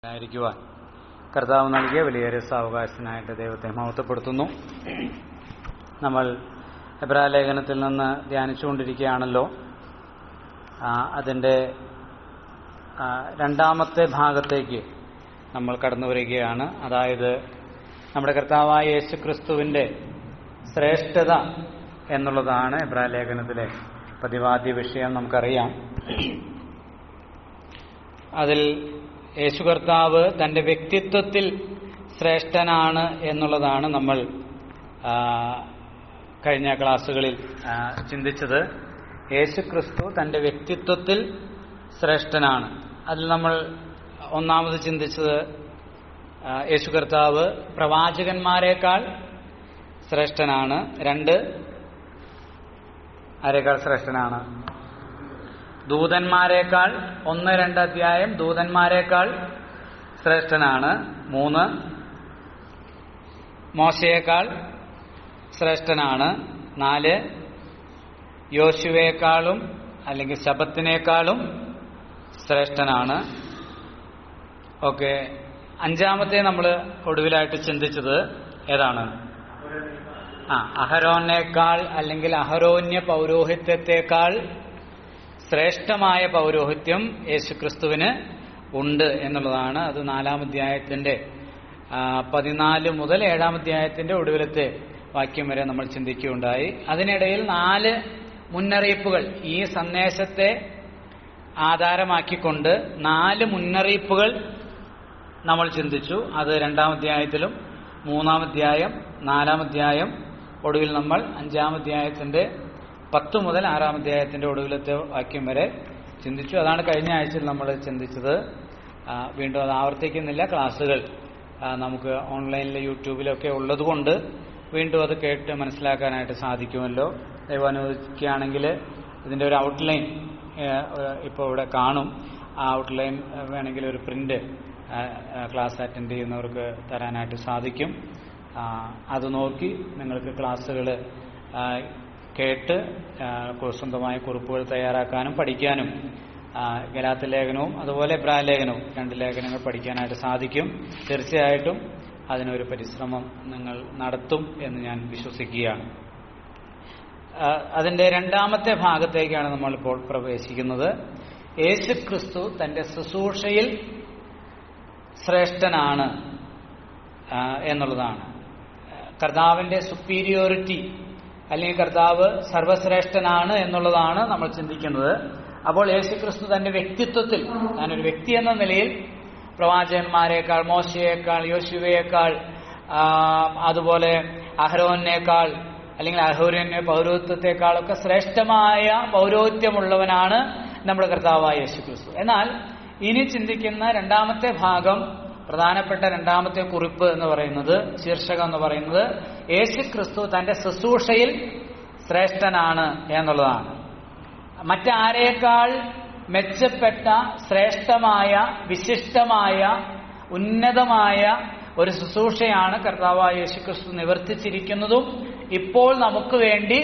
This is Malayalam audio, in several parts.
ആയിരിക്കുവാൻ കർത്താവ് നൽകിയ വലിയൊരു സാവകാശനായിട്ട് ദൈവത്തെ മഹത്വപ്പെടുത്തുന്നു. നമ്മൾ എബ്രായ ലേഖനത്തിൽ നിന്ന് ധ്യാനിച്ചുകൊണ്ടിരിക്കുകയാണല്ലോ. അതിൻ്റെ രണ്ടാമത്തെ ഭാഗത്തേക്ക് നമ്മൾ കടന്നു വരികയാണ്. അതായത് നമ്മുടെ കർത്താവായ യേശുക്രിസ്തുവിൻ്റെ ശ്രേഷ്ഠത എന്നുള്ളതാണ് എബ്രായ ലേഖനത്തിലെ പ്രതിപാദ്യ വിഷയം. നമുക്കറിയാം, അതിൽ യേശു കർത്താവ് തന്റെ വ്യക്തിത്വത്തിൽ ശ്രേഷ്ഠനാണ് എന്നുള്ളതാണ് നമ്മൾ കഴിഞ്ഞ ക്ലാസ്സുകളിൽ ചിന്തിച്ചത്. യേശു ക്രിസ്തു തന്റെ വ്യക്തിത്വത്തിൽ ശ്രേഷ്ഠനാണ്. അതിൽ നമ്മൾ ഒന്നാമത് ചിന്തിച്ചത് യേശു കർത്താവ് പ്രവാചകന്മാരെക്കാൾ ശ്രേഷ്ഠനാണ്. ആരെക്കാൾ ശ്രേഷ്ഠനാണ്? ദൂതന്മാരെക്കാൾ. 1-2 അധ്യായം ദൂതന്മാരെക്കാൾ ശ്രേഷ്ഠനാണ്. 3 മോശയേക്കാൾ ശ്രേഷ്ഠനാണ്. 4 യോശുവയെക്കാളും അല്ലെങ്കിൽ ശബത്തിനേക്കാളും ശ്രേഷ്ഠനാണ്. ഓക്കെ, അഞ്ചാമത്തെ നമ്മൾ ഒടുവിലായിട്ട് ചിന്തിച്ചത് ഏതാണ്? അഹരോനേക്കാൾ അല്ലെങ്കിൽ അഹരോന്യ പൗരോഹിത്യത്തെക്കാൾ ശ്രേഷ്ഠമായ പൗരോഹിത്യം യേശുക്രിസ്തുവിന് ഉണ്ട് എന്നുള്ളതാണ്. അത് 4-ാം അധ്യായത്തിന്റെ 14 മുതൽ 7-ാം അധ്യായത്തിന്റെ ഒടുവിലത്തെ വാക്യം വരെ നമ്മൾ ചിന്തിക്കുകയുണ്ടായി. അതിനിടയിൽ 4 മുന്നറിയിപ്പുകൾ, ഈ സന്ദേശത്തെ ആധാരമാക്കിക്കൊണ്ട് 4 മുന്നറിയിപ്പുകൾ നമ്മൾ ചിന്തിച്ചു. അത് 2-ാം അധ്യായത്തിലും 3-ാം അധ്യായം, 4-ാം അധ്യായം, ഒടുവിൽ നമ്മൾ 5-ാം അധ്യായത്തിന്റെ 10 മുതൽ 6-ാം അധ്യായത്തിന്റെ ഒടുവിലത്തെ വാക്യം വരെ ചിന്തിച്ചു. അതാണ് കഴിഞ്ഞ ആഴ്ചയിൽ നമ്മൾ ചിന്തിച്ചത്. വീണ്ടും അത് ആവർത്തിക്കുന്നില്ല. ക്ലാസ്സുകൾ നമുക്ക് ഓൺലൈനിൽ യൂട്യൂബിലൊക്കെ ഉള്ളതുകൊണ്ട് വീണ്ടും അത് കേട്ട് മനസ്സിലാക്കാനായിട്ട് സാധിക്കുമല്ലോ. ദൈവം അനുവദിക്കുകയാണെങ്കിൽ ഇതിൻ്റെ ഒരു ഔട്ട്ലൈൻ ഇപ്പോൾ ഇവിടെ കാണും. ആ ഔട്ട്ലൈൻ വേണമെങ്കിൽ ഒരു പ്രിന്റ് ക്ലാസ് അറ്റൻഡ് ചെയ്യുന്നവർക്ക് തരാനായിട്ട് സാധിക്കും. അത് നോക്കി നിങ്ങൾക്ക് ക്ലാസ്സുകൾ കേട്ട് സ്വന്തമായ കുറിപ്പുകൾ തയ്യാറാക്കാനും പഠിക്കാനും ഗലാത്യ ലേഖനവും അതുപോലെ എബ്രായ ലേഖനവും 2 ലേഖനങ്ങൾ പഠിക്കാനായിട്ട് സാധിക്കും. തീർച്ചയായിട്ടും അതിനൊരു പരിശ്രമം നിങ്ങൾ നടത്തും എന്ന് ഞാൻ വിശ്വസിക്കുകയാണ്. അതിന്റെ 2ാമത്തെ ഭാഗത്തേക്കാണ് നമ്മളിപ്പോൾ പ്രവേശിക്കുന്നത്. യേശുക്രിസ്തു തന്റെ ശുശ്രൂഷയിൽ ശ്രേഷ്ഠനാണ് എന്നുള്ളതാണ്. കർത്താവിന്റെ സുപ്പീരിയോറിറ്റി അല്ലെങ്കിൽ കർത്താവ് സർവശ്രേഷ്ഠനാണ് എന്നുള്ളതാണ് നമ്മൾ ചിന്തിക്കുന്നത്. അപ്പോൾ യേശുക്രിസ്തു തന്റെ വ്യക്തിത്വത്തിൽ, താനൊരു വ്യക്തി എന്ന നിലയിൽ പ്രവാചകന്മാരെക്കാൾ, മോശയേക്കാൾ, യോശുവയേക്കാൾ, അതുപോലെ അഹരോനേക്കാൾ അല്ലെങ്കിൽ അഹരോന്യ പൗരോഹിത്യത്തെക്കാളൊക്കെ ശ്രേഷ്ഠമായ പൗരോഹിത്യമുള്ളവനാണ് നമ്മുടെ കർത്താവായ യേശുക്രിസ്തു. എന്നാൽ ഇനി ചിന്തിക്കുന്ന 2ാമത്തെ ഭാഗം, പ്രധാനപ്പെട്ട 2ാമത്തെ കുറിപ്പ് എന്ന് പറയുന്നത്, ശീർഷകം എന്ന് പറയുന്നത്, യേശുക്രിസ്തു തന്റെ ശുശ്രൂഷയിൽ ശ്രേഷ്ഠനാണ് എന്നുള്ളതാണ്. മറ്റാരേക്കാൾ മെച്ചപ്പെട്ട, ശ്രേഷ്ഠമായ, വിശിഷ്ടമായ, ഉന്നതമായ ഒരു ശുശ്രൂഷയാണ് കർത്താവായ യേശുക്രിസ്തു നിവർത്തിച്ചിരിക്കുന്നതും ഇപ്പോൾ നമുക്ക് വേണ്ടി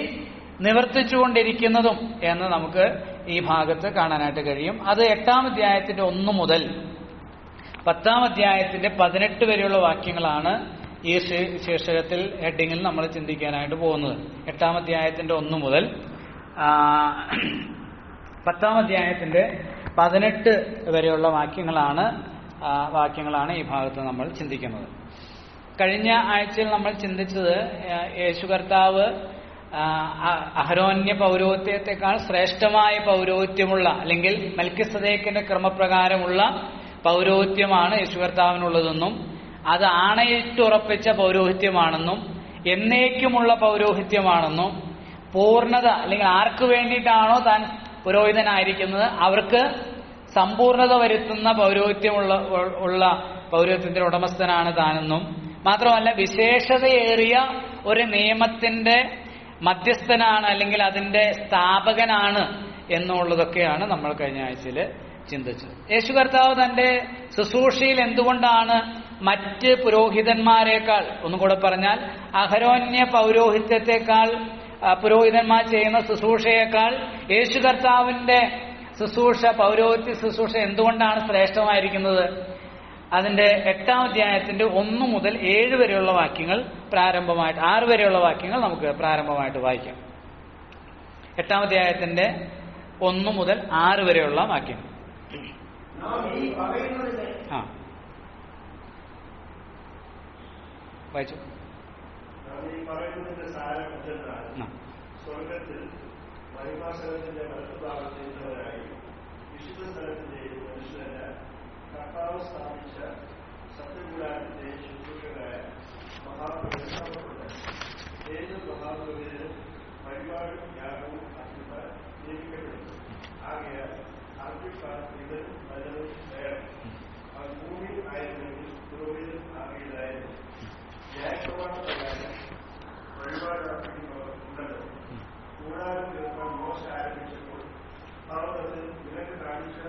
നിവർത്തിച്ചുകൊണ്ടിരിക്കുന്നതും എന്ന് നമുക്ക് ഈ ഭാഗത്ത് കാണാനായിട്ട് കഴിയും. അത് 8-ാം അധ്യായത്തിന്റെ 1 മുതൽ 10-ാം അധ്യായത്തിന്റെ 18 വരെയുള്ള വാക്യങ്ങളാണ് ഈ ശീർഷകത്തിൽ, ഹെഡിങ്ങിൽ നമ്മൾ ചിന്തിക്കാനായിട്ട് പോകുന്നത്. 8-ാം അധ്യായത്തിന്റെ 1 മുതൽ 10-ാം അധ്യായത്തിന്റെ 18 വരെയുള്ള വാക്യങ്ങളാണ് ഈ ഭാഗത്ത് നമ്മൾ ചിന്തിക്കുന്നത്. കഴിഞ്ഞ ആഴ്ചയിൽ നമ്മൾ ചിന്തിച്ചത് യേശു കർത്താവ് അഹരോന്യ പൗരോഹിത്യത്തെക്കാൾ ശ്രേഷ്ഠമായ പൗരോഹിത്യമുള്ള അല്ലെങ്കിൽ മൽക്കിസദേക്കിന്റെ ക്രമപ്രകാരമുള്ള പൗരോഹിത്യമാണ് യേശു കർത്താവിനുള്ളതെന്നും അത് ആണയിട്ടുറപ്പിച്ച പൗരോഹിത്യമാണെന്നും എന്നേക്കുമുള്ള പൗരോഹിത്യമാണെന്നും പൂർണ്ണത അല്ലെങ്കിൽ ആർക്ക് വേണ്ടിയിട്ടാണോ താൻ പുരോഹിതനായിരിക്കുന്നത് അവർക്ക് സമ്പൂർണത വരുത്തുന്ന പൗരോഹിത്യമുള്ള പൗരോഹിത്യത്തിന്റെ ഉടമസ്ഥനാണ് താനെന്നും മാത്രമല്ല വിശേഷതയേറിയ ഒരു നിയമത്തിന്റെ മധ്യസ്ഥനാണ് അല്ലെങ്കിൽ അതിന്റെ സ്ഥാപകനാണ് എന്നുള്ളതൊക്കെയാണ് നമ്മൾ കഴിഞ്ഞ ആഴ്ചയിൽ ചിന്തിച്ചത്. യേശു കർത്താവ് തന്റെ ശുശ്രൂഷയിൽ എന്തുകൊണ്ടാണ് മറ്റ് പുരോഹിതന്മാരെക്കാൾ, ഒന്നുകൂടെ പറഞ്ഞാൽ അഹരോന്യ പൗരോഹിത്യത്തെക്കാൾ, പുരോഹിതന്മാർ ചെയ്യുന്ന ശുശ്രൂഷയേക്കാൾ യേശു കർത്താവിന്റെ ശുശ്രൂഷ, പൗരോഹിത്യ ശുശ്രൂഷ എന്തുകൊണ്ടാണ് ശ്രേഷ്ഠമായിരിക്കുന്നത്? അതിന്റെ 8-ാം അധ്യായത്തിന്റെ 1 മുതൽ 7 വരെയുള്ള വാക്യങ്ങൾ പ്രാരംഭമായിട്ട് 6 വരെയുള്ള വാക്യങ്ങൾ നമുക്ക് പ്രാരംഭമായിട്ട് വായിക്കാം. 8-ാം അധ്യായത്തിന്റെ 1 മുതൽ 6 വരെയുള്ള വാക്യങ്ങൾ. വായിച്ചു. സ്വർഗത്തിൽ മഹിമാസനത്തിന്റെ വലത്തുഭാഗത്തിരുന്നവരായി വിശുദ്ധ സ്ഥലത്തിന്റെയും മനുഷ്യരല്ല കർത്താവ് സ്ഥാപിച്ച സത്യകൂടാരത്തിന്റെ ശുശ്രൂഷകരായ മഹാപുരുഷന്മാരുണ്ട്. ഏത് മഹാപുരുഷനും വഴിപാടും യാഗവും അർപ്പിക്കാൻ നിയമിക്കപ്പെടുന്നു. ആകയാൽ അർപ്പിക്കാൻ ഇവൻ വല്ലതും വേണം. അവൻ ഭൂമിയിൽ ആയിരുന്നെങ്കിൽ പുരോഹിതൻ ആകെയിലായിരുന്നു. ന്യായപ്രമാണ പ്രകാരം വഴിപാട് അർപ്പിക്കുന്നവർ ഉണ്ടല്ലോ. കൂടാരം തീർക്കാൻ മോശ ആരംഭിച്ചപ്പോൾ പർവ്വതത്തിൽ വിലക്ക് കാണിച്ച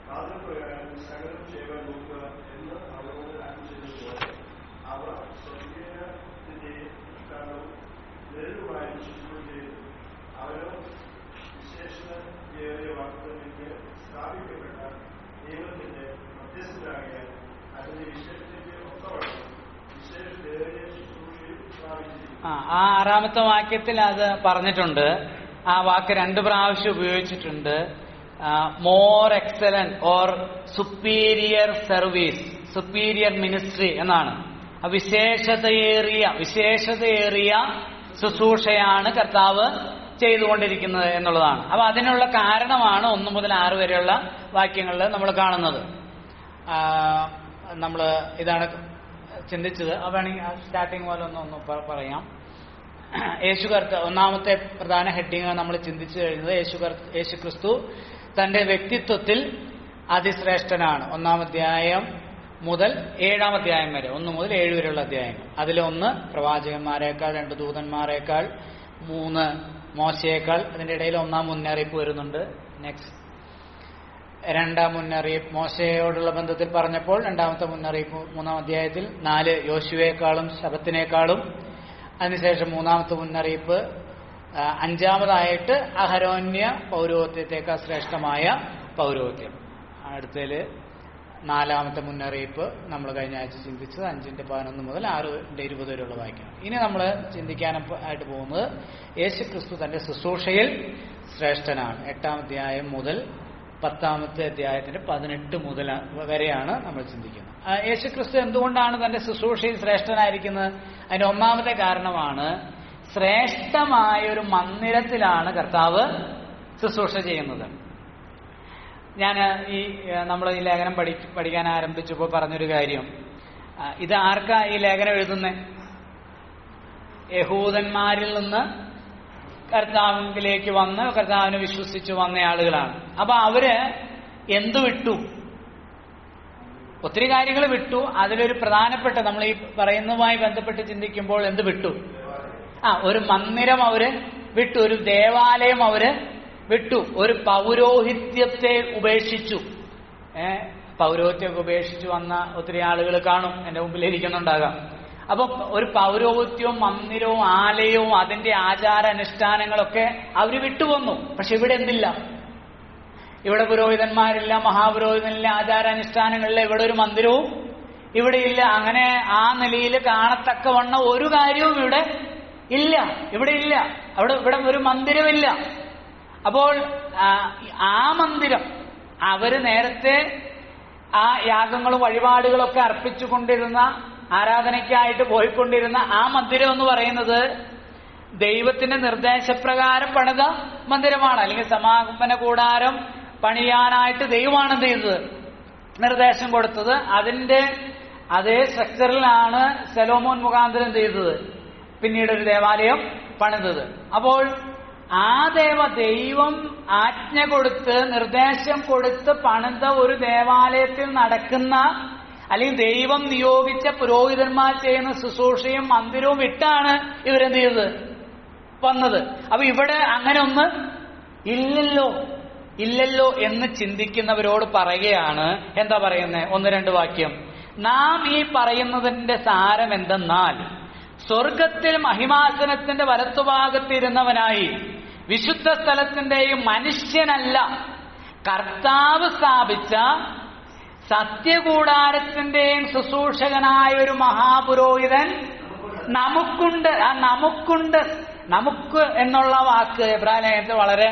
മാതൃപ്രകാരം സകലം ചെയ്യാൻ നോക്കുക എന്ന് അവരോട് ആരംഭിച്ചതുപോലെ അവർ സ്വർഗീയത്തിന്റെയും ദൃഷ്ടാന്തവും നേരുമായി ശുശ്രൂഷ ചെയ്തു. അവരോ വിശേഷതയേറിയ വാക്തത്വത്തിലേക്ക് സ്ഥാപിക്കപ്പെട്ട ദൈവത്തിന്റെ മധ്യസ്ഥരാകിയാൽ അതിന്റെ വിശേഷത്തിന്റെ ഒത്തവണ്ണം വിശേഷതയേറിയ ശുശ്രൂഷയിൽ സ്ഥാപിച്ചിരിക്കുന്നു. 6-ാമത്തെ വാക്യത്തിൽ അത് പറഞ്ഞിട്ടുണ്ട്. ആ വാക്ക് 2 പ്രാവശ്യം ഉപയോഗിച്ചിട്ടുണ്ട്. More excellent or superior service, superior ministry എന്നാണ്. വിശേഷതയേറിയ ശുശ്രൂഷയാണ് കർത്താവ് ചെയ്തുകൊണ്ടിരിക്കുന്നത് എന്നുള്ളതാണ്. അപ്പൊ അതിനുള്ള കാരണമാണ് 1 മുതൽ 6 വരെയുള്ള വാക്യങ്ങളിൽ നമ്മൾ കാണുന്നത്. നമ്മൾ ഇതാണ് ചിന്തിച്ചത്. വേണമെങ്കിൽ സ്റ്റാർട്ടിങ് പോലെ ഒന്ന് പറയാം. യേശു കർത്താവ്, ഒന്നാമത്തെ പ്രധാന ഹെഡിങ് നമ്മൾ ചിന്തിച്ചു കഴിഞ്ഞത് യേശു ക്രിസ്തു തന്റെ വ്യക്തിത്വത്തിൽ അതിശ്രേഷ്ഠനാണ്. 1-ാം അധ്യായം മുതൽ 7-ാം അധ്യായം വരെ, 1 മുതൽ 7 വരെയുള്ള അധ്യായങ്ങൾ. അതിലൊന്ന് പ്രവാചകന്മാരെക്കാൾ, 2 ദൂതന്മാരെക്കാൾ, 3 മോശയേക്കാൾ. അതിന്റെ ഇടയിൽ 1-ാം മുന്നറിയിപ്പ് വരുന്നുണ്ട്. നെക്സ്റ്റ് 2-ാം മുന്നറിയിപ്പ് മോശയോടുള്ള ബന്ധത്തിൽ പറഞ്ഞപ്പോൾ 2-ാമത്തെ മുന്നറിയിപ്പ് 3-ാം അധ്യായത്തിൽ 4 യോശുവേക്കാളും ശബത്തിനേക്കാളും. അതിനുശേഷം 3-ാമത്തെ മുന്നറിയിപ്പ് 5-ാമതായിട്ട് അഹരോന്യ പൗരോഹിത്യത്തേക്കാൾ ശ്രേഷ്ഠമായ പൗരോഹിത്യം. അടുത്തതിൽ 4-ാമത്തെ മുന്നറിയിപ്പ് നമ്മൾ കഴിഞ്ഞ ആഴ്ച ചിന്തിച്ചത് 5:11 മുതൽ 6:20 വരെയുള്ള വാക്യം. ഇനി നമ്മൾ ചിന്തിക്കാനായിട്ട് പോകുന്നത് യേശു ക്രിസ്തു തന്റെ ശുശ്രൂഷയിൽ ശ്രേഷ്ഠനാണ്. 8-ാം അധ്യായം മുതൽ 10-ാമത്തെ അധ്യായത്തിന്റെ 18 മുതൽ വരെയാണ് നമ്മൾ ചിന്തിക്കുന്നത്. യേശു ക്രിസ്തു എന്തുകൊണ്ടാണ് തന്റെ ശുശ്രൂഷയിൽ ശ്രേഷ്ഠനായിരിക്കുന്നത്? അതിന്റെ ഒന്നാമത്തെ കാരണമാണ് ശ്രേഷ്ഠമായ ഒരു മന്ദിരത്തിലാണ് കർത്താവ് ശുശ്രൂഷ ചെയ്യുന്നത്. ഞാൻ നമ്മൾ ഈ ലേഖനം പഠിക്കാൻ ആരംഭിച്ചപ്പോൾ പറഞ്ഞൊരു കാര്യം, ഇത് ആർക്കാ ഈ ലേഖനം എഴുതുന്നത്? യഹൂദന്മാരിൽ നിന്ന് കർത്താവിലേക്ക് വന്ന് കർത്താവിനെ വിശ്വസിച്ച് വന്ന ആളുകളാണ്. അപ്പൊ അവര് എന്തു വിട്ടു? ഒത്തിരി കാര്യങ്ങൾ വിട്ടു. അതിലൊരു പ്രധാനപ്പെട്ട, നമ്മൾ ഈ പറയുന്നതുമായി ബന്ധപ്പെട്ട് ചിന്തിക്കുമ്പോൾ എന്ത് വിട്ടു? ഒരു മന്ദിരം അവര് വിട്ടു, ഒരു ദേവാലയം അവര് വിട്ടു, ഒരു പൗരോഹിത്യത്തെ ഉപേക്ഷിച്ചു. പൗരോഹിത്യമൊക്കെ ഉപേക്ഷിച്ചു വന്ന ഒത്തിരി ആളുകൾ കാണും, എന്റെ മുമ്പിൽ ഇരിക്കുന്നുണ്ടാകാം. അപ്പൊ ഒരു പൗരോഹിത്യവും മന്ദിരവും ആലയവും അതിന്റെ ആചാര അനുഷ്ഠാനങ്ങളൊക്കെ അവര് വിട്ടുവന്നു. പക്ഷെ ഇവിടെ എന്തില്ല? ഇവിടെ പുരോഹിതന്മാരില്ല, മഹാപുരോഹിതനില്ല, ആചാരാനുഷ്ഠാനങ്ങളില്ല, ഇവിടെ ഒരു മന്ദിരവും ഇവിടെ ഇല്ല. അങ്ങനെ ആ നിലയിൽ കാണത്തക്കവണ്ണം ഒരു കാര്യവും ഇവിടെ ഇല്ല. ഇവിടെ ഒരു മന്ദിരമില്ല. അപ്പോൾ ആ മന്ദിരം അവര് നേരത്തെ ആ യാഗങ്ങളും വഴിപാടുകളൊക്കെ അർപ്പിച്ചുകൊണ്ടിരുന്ന, ആരാധനയ്ക്കായിട്ട് പോയിക്കൊണ്ടിരുന്ന ആ മന്ദിരം എന്ന് പറയുന്നത് ദൈവത്തിന്റെ നിർദ്ദേശപ്രകാരം പണിത മന്ദിരമാണ്. അല്ലെങ്കിൽ സമാഗമന കൂടാരം പണിയാനായിട്ട് ദൈവമാണ് എന്ത് ചെയ്തത്? നിർദ്ദേശം കൊടുത്തത്. അതിന്റെ അതേ സ്ട്രക്ചറിലാണ് സെലോമോൻ മുഖാന്തരം ചെയ്തത് പിന്നീട് ഒരു ദേവാലയം പണിതത്. അപ്പോൾ ആ ദൈവം ആജ്ഞ കൊടുത്ത് നിർദ്ദേശം കൊടുത്ത് പണിത ഒരു ദേവാലയത്തിൽ നടക്കുന്ന, അല്ലെങ്കിൽ ദൈവം നിയോഗിച്ച പുരോഹിതന്മാർ ചെയ്യുന്ന ശുശ്രൂഷയും മന്ദിരവും വിട്ടാണ് ഇവരെന്ത് ചെയ്തത്? വന്നത്. അപ്പൊ ഇവിടെ അങ്ങനെ ഒന്ന് ഇല്ലല്ലോ എന്ന് ചിന്തിക്കുന്നവരോട് പറയുകയാണ്. എന്താ പറയുന്നത്? 1-2 വാക്യം. നാം ഈ പറയുന്നതിന്റെ സാരം എന്തെന്നാൽ, സ്വർഗത്തിൽ മഹിമാസനത്തിന്റെ വലത്തുഭാഗത്തിരുന്നവനായി വിശുദ്ധ സ്ഥലത്തിന്റെയും മനുഷ്യനല്ല കർത്താവ് സ്ഥാപിച്ച സത്യകൂടാരത്തിന്റെയും ശുശ്രൂഷകനായ ഒരു മഹാപുരോഹിതൻ നമുക്കുണ്ട്. ആ നമുക്കുണ്ട്, നമുക്ക് എന്നുള്ള വാക്ക് എബ്രായ ലേഖനത്തിൽ വളരെ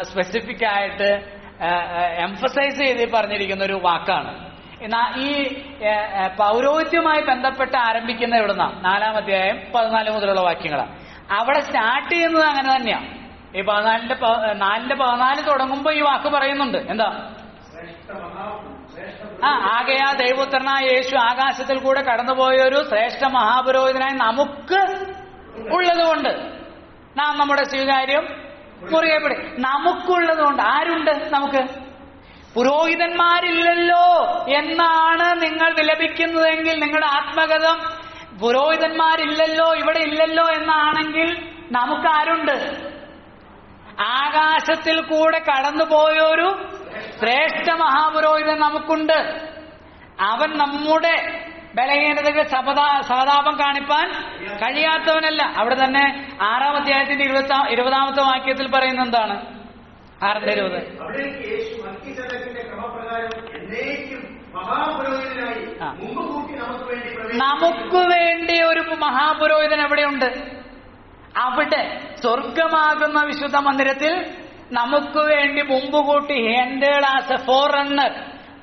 സ്പെസിഫിക് ആയിട്ട് എംഫസൈസ് ചെയ്ത് പറഞ്ഞിരിക്കുന്ന ഒരു വാക്കാണ്. എന്നാൽ ഈ പൗരോഹിത്യവുമായി ബന്ധപ്പെട്ട് ആരംഭിക്കുന്ന ഇവിടുന്ന 4-ാം അധ്യായം 14 മുതലുള്ള വാക്യങ്ങളാണ്. അവിടെ സ്റ്റാർട്ട് ചെയ്യുന്നത് അങ്ങനെ തന്നെയാണ്. ഈ 4:14 തുടങ്ങുമ്പോൾ ഈ വാക്ക് പറയുന്നുണ്ട്. എന്താ? ആകയാൽ ദൈവപുത്രനായ യേശു ആകാശത്തിൽ കൂടെ കടന്നുപോയ ഒരു ശ്രേഷ്ഠ മഹാപുരോഹിതനായി നമുക്ക് ഉള്ളതുകൊണ്ട് നാം നമ്മുടെ സ്വീകാര്യം മുറുകെ പിടി. നമുക്കുള്ളതുകൊണ്ട്. ആരുണ്ട് നമുക്ക്? പുരോഹിതന്മാരില്ലല്ലോ എന്നാണ് നിങ്ങൾ വിലപിക്കുന്നതെങ്കിൽ, നിങ്ങളുടെ ആത്മഗതം പുരോഹിതന്മാരില്ലല്ലോ, ഇവിടെ ഇല്ലല്ലോ എന്നാണെങ്കിൽ നമുക്കാരുണ്ട്? ആകാശത്തിൽ കൂടെ കടന്നുപോയൊരു ശ്രേഷ്ഠ മഹാപുരോഹിതൻ നമുക്കുണ്ട്. അവൻ നമ്മുടെ ബലഹീനതകൾ സഹതാപം കാണിപ്പാൻ കഴിയാത്തവനല്ല. അവിടെ തന്നെ 6-ാം അധ്യായത്തിന്റെ 20-ാമത്തെ വാക്യത്തിൽ പറയുന്ന എന്താണ്? 6:20. നമുക്ക് വേണ്ടി ഒരു മഹാപുരോഹിതൻ എവിടെയുണ്ട്? അവിടെ സ്വർഗമാകുന്ന വിശുദ്ധ മന്ദിരത്തിൽ നമുക്ക് വേണ്ടി മുമ്പുകൂട്ടി ഹാൻഡേഡ് ആസ് എ ഫോർറണ്ണർ,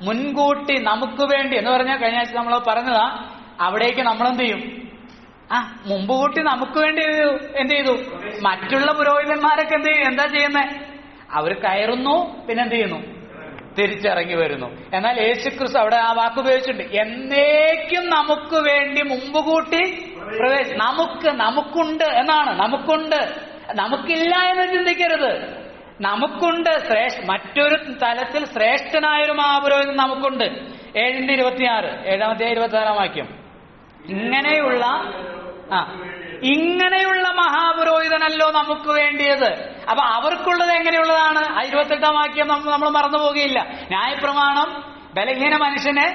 മുൻകൂട്ടി നമുക്ക് വേണ്ടി എന്ന് പറഞ്ഞാൽ കഴിഞ്ഞ ആഴ്ച നമ്മൾ പറഞ്ഞതാ. അവിടേക്ക് നമ്മൾ എന്ത് ചെയ്യും? മുമ്പുകൂട്ടി നമുക്ക് വേണ്ടി എന്ത് ചെയ്തു? മറ്റുള്ള പുരോഹിതന്മാരൊക്കെ എന്ത് ചെയ്യും? എന്താ ചെയ്യുന്നത്? അവർ കയറുന്നു, പിന്നെ എന്ത് ചെയ്യുന്നു? തിരിച്ചിറങ്ങി വരുന്നു. എന്നാൽ യേശുക്രിസ്തു അവിടെ ആ വാക്ക് ഉപയോഗിച്ചിട്ടുണ്ട്. എന്നേക്കും നമുക്ക് വേണ്ടി മുമ്പുകൂട്ടി നമുക്കുണ്ട് എന്നാണ്. നമുക്കുണ്ട്, നമുക്കില്ല എന്ന് ചിന്തിക്കരുത്. നമുക്കുണ്ട് മറ്റൊരു തലത്തിൽ ശ്രേഷ്ഠനായൊരു മഹാപുരോഹിതൻ നമുക്കുണ്ട്. 7:26, 7-ാം അധ്യായം 26-ാം വാക്യം. ഇങ്ങനെയുള്ള മഹാപുരോഹിതനല്ലോ നമുക്ക് വേണ്ടിയത്. അപ്പൊ അവർക്കുള്ളത് എങ്ങനെയുള്ളതാണ്? 28-ാം വാക്യം നമ്മൾ മറന്നു പോകുകയില്ല. ന്യായപ്രമാണം ബലഹീന മനുഷ്യനെ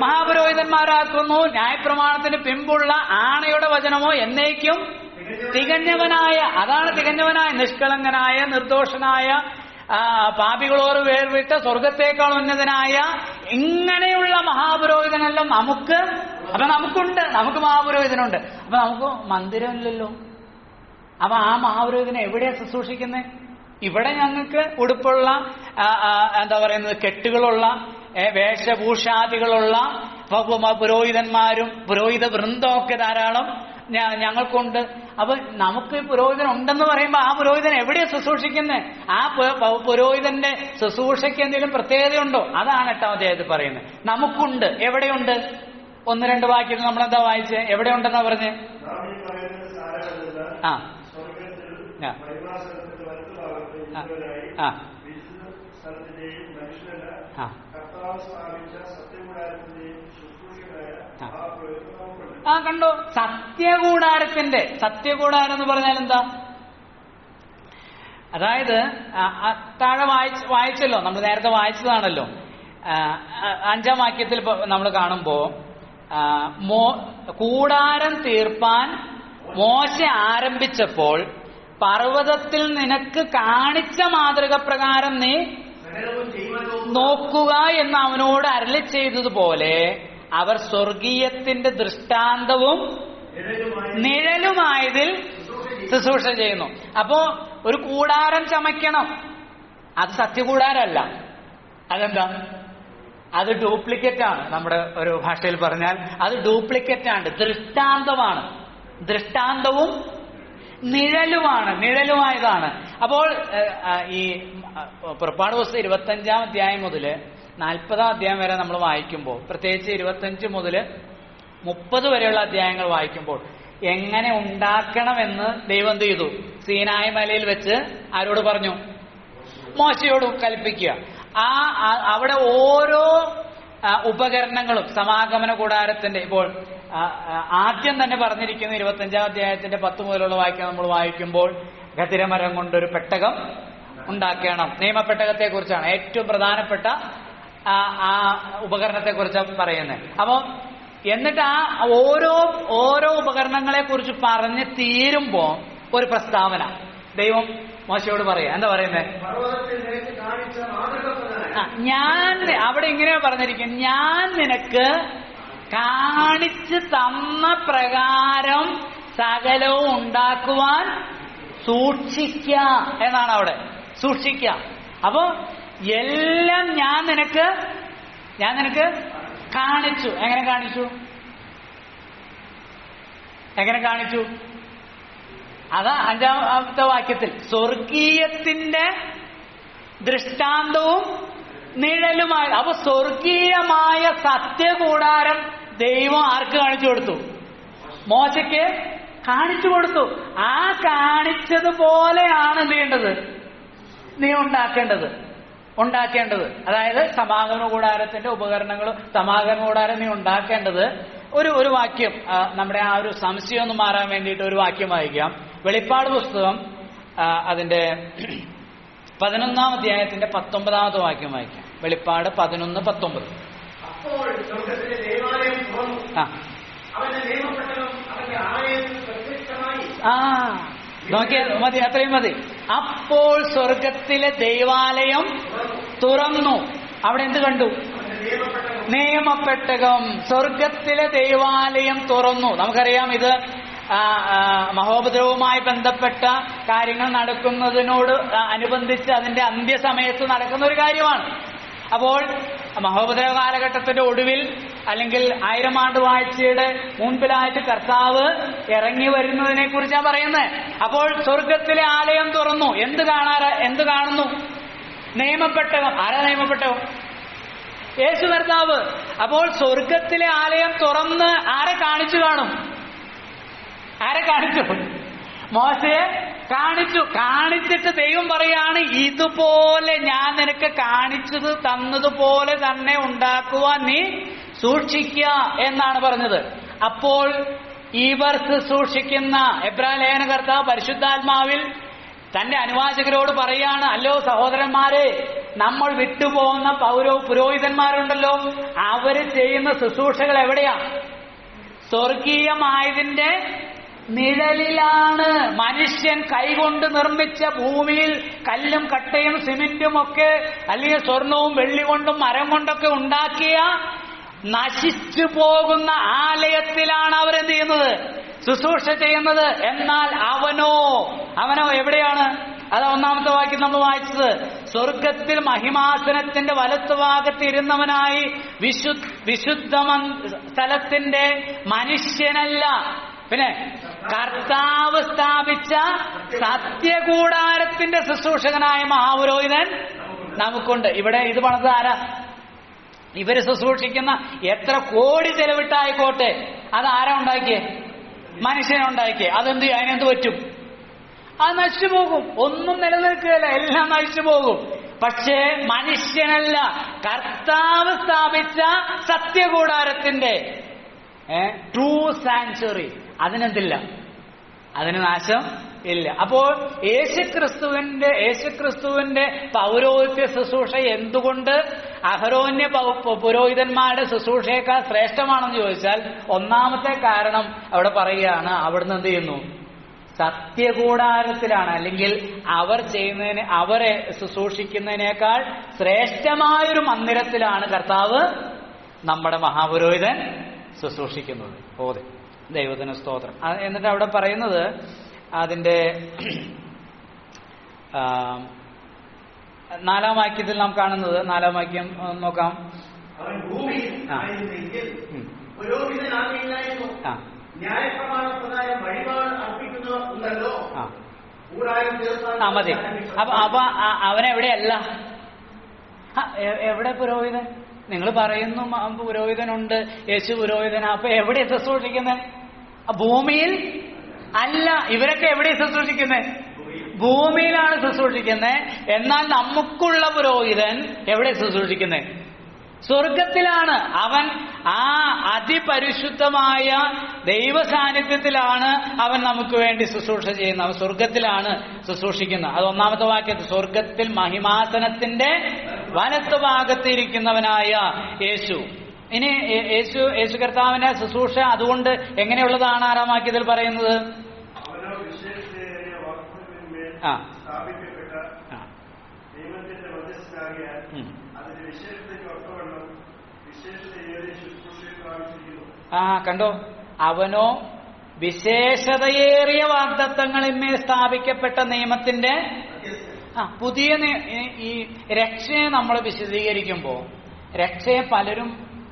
മഹാപുരോഹിതന്മാരാക്കുന്നു. ന്യായപ്രമാണത്തിന് പിമ്പുള്ള ആണയുടെ വചനമോ എന്നേക്കും തികഞ്ഞവനായ, അതാണ് തികഞ്ഞവനായ, നിഷ്കളങ്കനായ, നിർദോഷനായ, പാപികളോട് വേർവിട്ട് സ്വർഗത്തേക്കാൾ ഉന്നതനായ ഇങ്ങനെയുള്ള മഹാപുരോഹിതനെല്ലാം നമുക്ക്. അപ്പൊ നമുക്കുണ്ട്, നമുക്ക് മഹാപുരോഹിതനുണ്ട്. അപ്പൊ നമുക്ക് മന്ദിരമില്ലല്ലോ. അപ്പൊ ആ മഹാപുരോഹിതനെ എവിടെയാ ശുശ്രൂഷിക്കുന്നത്? ഇവിടെ ഞങ്ങൾക്ക് ഉടുപ്പുള്ള, എന്താ പറയുന്നത്, കെട്ടുകളുള്ള, വേഷഭൂഷാദികളുള്ള പുരോഹിതന്മാരും പുരോഹിത വൃന്ദമൊക്കെ ധാരാളം ഞങ്ങൾക്കുണ്ട്. അപ്പൊ നമുക്ക് പുരോഹിതൻ ഉണ്ടെന്ന് പറയുമ്പോൾ ആ പുരോഹിതൻ എവിടെയാ ശുശ്രൂഷിക്കുന്നത്? ആ പുരോഹിതന്റെ ശുശ്രൂഷയ്ക്ക് എന്തെങ്കിലും പ്രത്യേകതയുണ്ടോ? അതാണ് 8-ാം അധ്യായത്തിൽ പറയുന്നത്. നമുക്കുണ്ട്. എവിടെയുണ്ട്? 1-2 വാക്യത്തിൽ നമ്മളെന്താ വായിച്ചത്? എവിടെയുണ്ടെന്നാ പറഞ്ഞ്? കണ്ടോ? സത്യകൂടാരം എന്ന് പറഞ്ഞാൽ എന്താ? അതായത് താഴെ വായിച്ചല്ലോ, നമ്മൾ നേരത്തെ വായിച്ചതാണല്ലോ. 5-ാം വാക്യത്തിൽ നമ്മൾ കാണുമ്പോ കൂടാരം തീർപ്പാൻ മോശ ആരംഭിച്ചപ്പോൾ പർവ്വതത്തിൽ നിനക്ക് കാണിച്ച മാതൃക പ്രകാരം നീ നോക്കുക എന്ന് അവനോട് അരുളി ചെയ്തതുപോലെ അവർ സ്വർഗീയത്തിന്റെ ദൃഷ്ടാന്തവും നിഴലുമായതിൽ ശുശ്രൂഷ ചെയ്യുന്നു. അപ്പോ ഒരു കൂടാരം ചമയ്ക്കണം. അത് സത്യകൂടാരമല്ല. അതെന്താ? അത് ഡ്യൂപ്ലിക്കേറ്റ് ആണ്. നമ്മുടെ ഒരു ഭാഷയിൽ പറഞ്ഞാൽ അത് ഡ്യൂപ്ലിക്കേറ്റ് ആണ്, ദൃഷ്ടാന്തമാണ്. ദൃഷ്ടാന്തവും നിഴലുമായതാണ്. അപ്പോൾ ഈ പുറപ്പാട് പുസ്തകം 25-ാം അധ്യായം മുതൽ 40-ാം അധ്യായം വരെ നമ്മൾ വായിക്കുമ്പോൾ, പ്രത്യേകിച്ച് 25 മുതൽ 30 വരെയുള്ള അധ്യായങ്ങൾ വായിക്കുമ്പോൾ എങ്ങനെ ഉണ്ടാക്കണമെന്ന് ദൈവം എന്ത് ചെയ്തു? സീനായി മലയിൽ വെച്ച് ആരോട് പറഞ്ഞു? മോശയോട് കൽപ്പിക്കുക. അവിടെ ഓരോ ഉപകരണങ്ങളും സമാഗമന കൂടാരത്തിന്റെ, ഇപ്പോൾ ആദ്യം തന്നെ പറഞ്ഞിരിക്കുന്ന 25-ാം അധ്യായത്തിന്റെ 10 മുതലുള്ള വാക്യം നമ്മൾ വായിക്കുമ്പോൾ ഖദിരമരം കൊണ്ടൊരു പെട്ടകം ഉണ്ടാക്കണം. നിയമപ്പെട്ടകത്തെ കുറിച്ചാണ് ഏറ്റവും പ്രധാനപ്പെട്ട ആ ഉപകരണത്തെ കുറിച്ചാണ് പറയുന്നത്. അപ്പൊ എന്നിട്ട് ആ ഓരോ ഉപകരണങ്ങളെ കുറിച്ച് പറഞ്ഞ് തീരുമ്പോ ഒരു പ്രസ്താവന ദൈവം മോശയോട് പറയാ. എന്താ പറയുന്നത്? ഞാൻ അവിടെ ഇങ്ങനെ പറഞ്ഞിരിക്കും, ഞാൻ നിനക്ക് കാണിച്ചു തന്ന പ്രകാരം സകലവും ഉണ്ടാക്കുവാൻ സൂക്ഷിക്ക എന്നാണ് അവിടെ. സൂക്ഷിക്ക. അപ്പോ എല്ലാം ഞാൻ നിനക്ക് കാണിച്ചു. എങ്ങനെ കാണിച്ചു? അതാ 5ാമത്തെ വാക്യത്തിൽ സ്വർഗീയത്തിന്റെ ദൃഷ്ടാന്തവും നിഴലുമായി. അപ്പൊ സ്വർഗീയമായ സത്യകൂടാരം ദൈവം ആർക്ക് കാണിച്ചു കൊടുത്തു? മോശയ്ക്ക് കാണിച്ചു കൊടുത്തു. ആ കാണിച്ചതുപോലെയാണ് എന്ത് ചെയ്യേണ്ടത്? നീ ഉണ്ടാക്കേണ്ടത്. അതായത് സമാഗമന കൂടാരത്തിന്റെ ഉപകരണങ്ങളും സമാഗമന കൂടാരം നീ ഉണ്ടാക്കേണ്ടത്. ഒരു വാക്യം, നമ്മുടെ ആ ഒരു സംശയം ഒന്ന് മാറാൻ വേണ്ടിയിട്ട് ഒരു വാക്യം വായിക്കാം. വെളിപ്പാട് പുസ്തകം അതിന്റെ 11-ാം അധ്യായത്തിന്റെ 19-ാമത്തെ വാക്യം വായിക്കാം. വെളിപ്പാട് 11:19. അപ്പോൾ സ്വർഗ്ഗത്തിലെ ദേവാലയം തുറന്നു. അവന്റെ നിയമപ്പെട്ടതും അവന്റെ ആലയത്തിൽ പ്രത്യക്ഷമായി. മതി, അത്രയും മതി. അപ്പോൾ സ്വർഗത്തിലെ ദൈവാലയം തുറന്നു. അവിടെ എന്ത് കണ്ടു? നിയമപ്പെട്ടകം. സ്വർഗത്തിലെ ദൈവാലയം തുറന്നു. നമുക്കറിയാം, ഇത് മഹോപദ്രവവുമായി ബന്ധപ്പെട്ട കാര്യങ്ങൾ നടക്കുന്നതിനോട് അനുബന്ധിച്ച് അതിന്റെ അന്ത്യസമയത്ത് നടക്കുന്ന ഒരു കാര്യമാണ്. അപ്പോൾ മഹോപദ്രവ കാലഘട്ടത്തിന്റെ ഒടുവിൽ അല്ലെങ്കിൽ 1000 ആണ്ട് വാഴ്ചയുടെ മുൻപിലായിട്ട് കർത്താവ് ഇറങ്ങി വരുന്നതിനെ കുറിച്ചാണ് പറയുന്നത്. അപ്പോൾ സ്വർഗത്തിലെ ആലയം തുറന്നു. എന്ത് കാണുന്നു? നിയമപ്പെട്ടകം. ആരാ നിയമപ്പെട്ടകം? യേശു കർത്താവ്. അപ്പോൾ സ്വർഗത്തിലെ ആലയം തുറന്ന് ആരെ കാണിച്ചു കാണും? മോശയെ കാണിച്ചിട്ട് ദൈവം പറയാണ്, ഇതുപോലെ ഞാൻ നിനക്ക് കാണിച്ചത് തന്നതുപോലെ തന്നെ ഉണ്ടാക്കുവാൻ നീ സൂക്ഷിക്കുക എന്നാണ് പറഞ്ഞത്. അപ്പോൾ ഇവർ സൂക്ഷിക്കുന്ന എബ്രായ ലേഖനകർത്താവ് പരിശുദ്ധാത്മാവിൽ തന്റെ അനുവാചകരോട് പറയാണ്, അല്ലോ സഹോദരന്മാരെ, നമ്മൾ വിട്ടുപോകുന്ന പുരോഹിതന്മാരുണ്ടല്ലോ, അവര് ചെയ്യുന്ന ശുശ്രൂഷകൾ എവിടെയാ? സ്വർഗീയമായതിന്റെ നിഴലിലാണ്. മനുഷ്യൻ കൈകൊണ്ട് നിർമ്മിച്ച ഭൂമിയിൽ കല്ലും കട്ടയും സിമെന്റും ഒക്കെ അല്ലെങ്കിൽ സ്വർണവും വെള്ളി കൊണ്ടും മരം കൊണ്ടൊക്കെ ഉണ്ടാക്കിയ നശിച്ചു പോകുന്ന ആലയത്തിലാണ് അവരെന്ത് ചെയ്യുന്നത്? ശുശ്രൂഷ ചെയ്യുന്നത്. എന്നാൽ അവനോ എവിടെയാണ്? അത് 1-ാമത്തെ വാക്യം നമ്മൾ വായിച്ചത്. സ്വർഗത്തിൽ മഹിമാസനത്തിന്റെ വലത്തുഭാഗത്ത് ഇരുന്നവനായി വിശുദ്ധ സ്ഥലത്തിന്റെ മനുഷ്യനല്ല, പിന്നെ കർത്താവ് സ്ഥാപിച്ച സത്യകൂടാരത്തിന്റെ ശുശ്രൂഷകനായ മഹാപുരോഹിതൻ നമുക്കുണ്ട്. ഇവിടെ ഇത് പണിത് ആരാ? ഇവര് ശുശ്രൂഷിക്കുന്ന എത്ര കോടി ചെലവിട്ടായിക്കോട്ടെ, അത് ആരാ ഉണ്ടാക്കിയേ? മനുഷ്യനുണ്ടാക്കിയേ. അതിനെന്ത് പറ്റും? അത് നശിച്ചു പോകും. ഒന്നും നിലനിൽക്കുകയില്ല, എല്ലാം നശിച്ചു പോകും. പക്ഷേ മനുഷ്യനല്ല, കർത്താവ് സ്ഥാപിച്ച സത്യകൂടാരത്തിന്റെ ട്രൂ സാങ്ച്വറി, അതിനെന്തില്ല, അതിന് നാശം ഇല്ല. അപ്പോൾ യേശുക്രിസ്തുവിന്റെ പൗരോഹിത്യ ശുശ്രൂഷ എന്തുകൊണ്ട് അഹരോന്യ പുരോഹിതന്മാരുടെ ശുശ്രൂഷയേക്കാൾ ശ്രേഷ്ഠമാണെന്ന് ചോദിച്ചാൽ, 1-ാമത്തെ കാരണം അവിടെ പറയുകയാണ്, അവിടുന്ന് എന്ത് ചെയ്യുന്നു? സത്യകൂടാരത്തിലാണ്, അല്ലെങ്കിൽ അവരെ ശുശ്രൂഷിക്കുന്നതിനേക്കാൾ ശ്രേഷ്ഠമായൊരു മന്ദിരത്തിലാണ് കർത്താവ് നമ്മുടെ മഹാപുരോഹിതൻ ശുശ്രൂഷിക്കുന്നത്. ദൈവത്തിന് സ്തോത്രം. എന്നിട്ട് അവിടെ പറയുന്നത്, അതിന്റെ 4-ാം വാക്യത്തിൽ നാം കാണുന്നത്, 4-ാം വാക്യം നോക്കാം. മതി. അപ്പൊ അവനെവിടെയല്ല? എവിടെ പുരോഹിതൻ? നിങ്ങൾ പറയുന്നു പുരോഹിതനുണ്ട്, യേശു പുരോഹിതനാ. അപ്പൊ എവിടെ ശുശ്രൂഷിക്കുന്നത്? ഭൂമിയിൽ അല്ല. ഇവരൊക്കെ എവിടെ ശുശ്രൂഷിക്കുന്നത്? ഭൂമിയിലാണ് ശുശ്രൂഷിക്കുന്നത്. എന്നാൽ നമുക്കുള്ള പുരോഹിതൻ എവിടെ ശുശ്രൂഷിക്കുന്നത്? സ്വർഗത്തിലാണ്. അവൻ ആ അതിപരിശുദ്ധമായ ദൈവ സാന്നിധ്യത്തിലാണ് അവൻ നമുക്ക് വേണ്ടി ശുശ്രൂഷ ചെയ്യുന്നത്. അവൻ സ്വർഗത്തിലാണ് ശുശ്രൂഷിക്കുന്നത്. അത് 1-ാമത്തെ വാക്യത്തിൽ, സ്വർഗത്തിൽ മഹിമാസനത്തിന്റെ വലത്തുഭാഗത്തിരിക്കുന്നവനായ യേശു. ഇനി യേശു കർത്താവിന്റെ ശുശ്രൂഷ അതുകൊണ്ട് എങ്ങനെയുള്ളതാണ്? 6-ാം വാക്യത്തിൽ പറയുന്നത്, കണ്ടോ, അവനോ വിശേഷതയേറിയ വാഗ്ദത്തങ്ങളിന്മേൽ സ്ഥാപിക്കപ്പെട്ട നിയമത്തിന്റെ പുതിയ ഈ രക്ഷയെ നമ്മൾ വിശദീകരിക്കുമ്പോൾ രക്ഷയെ പലരും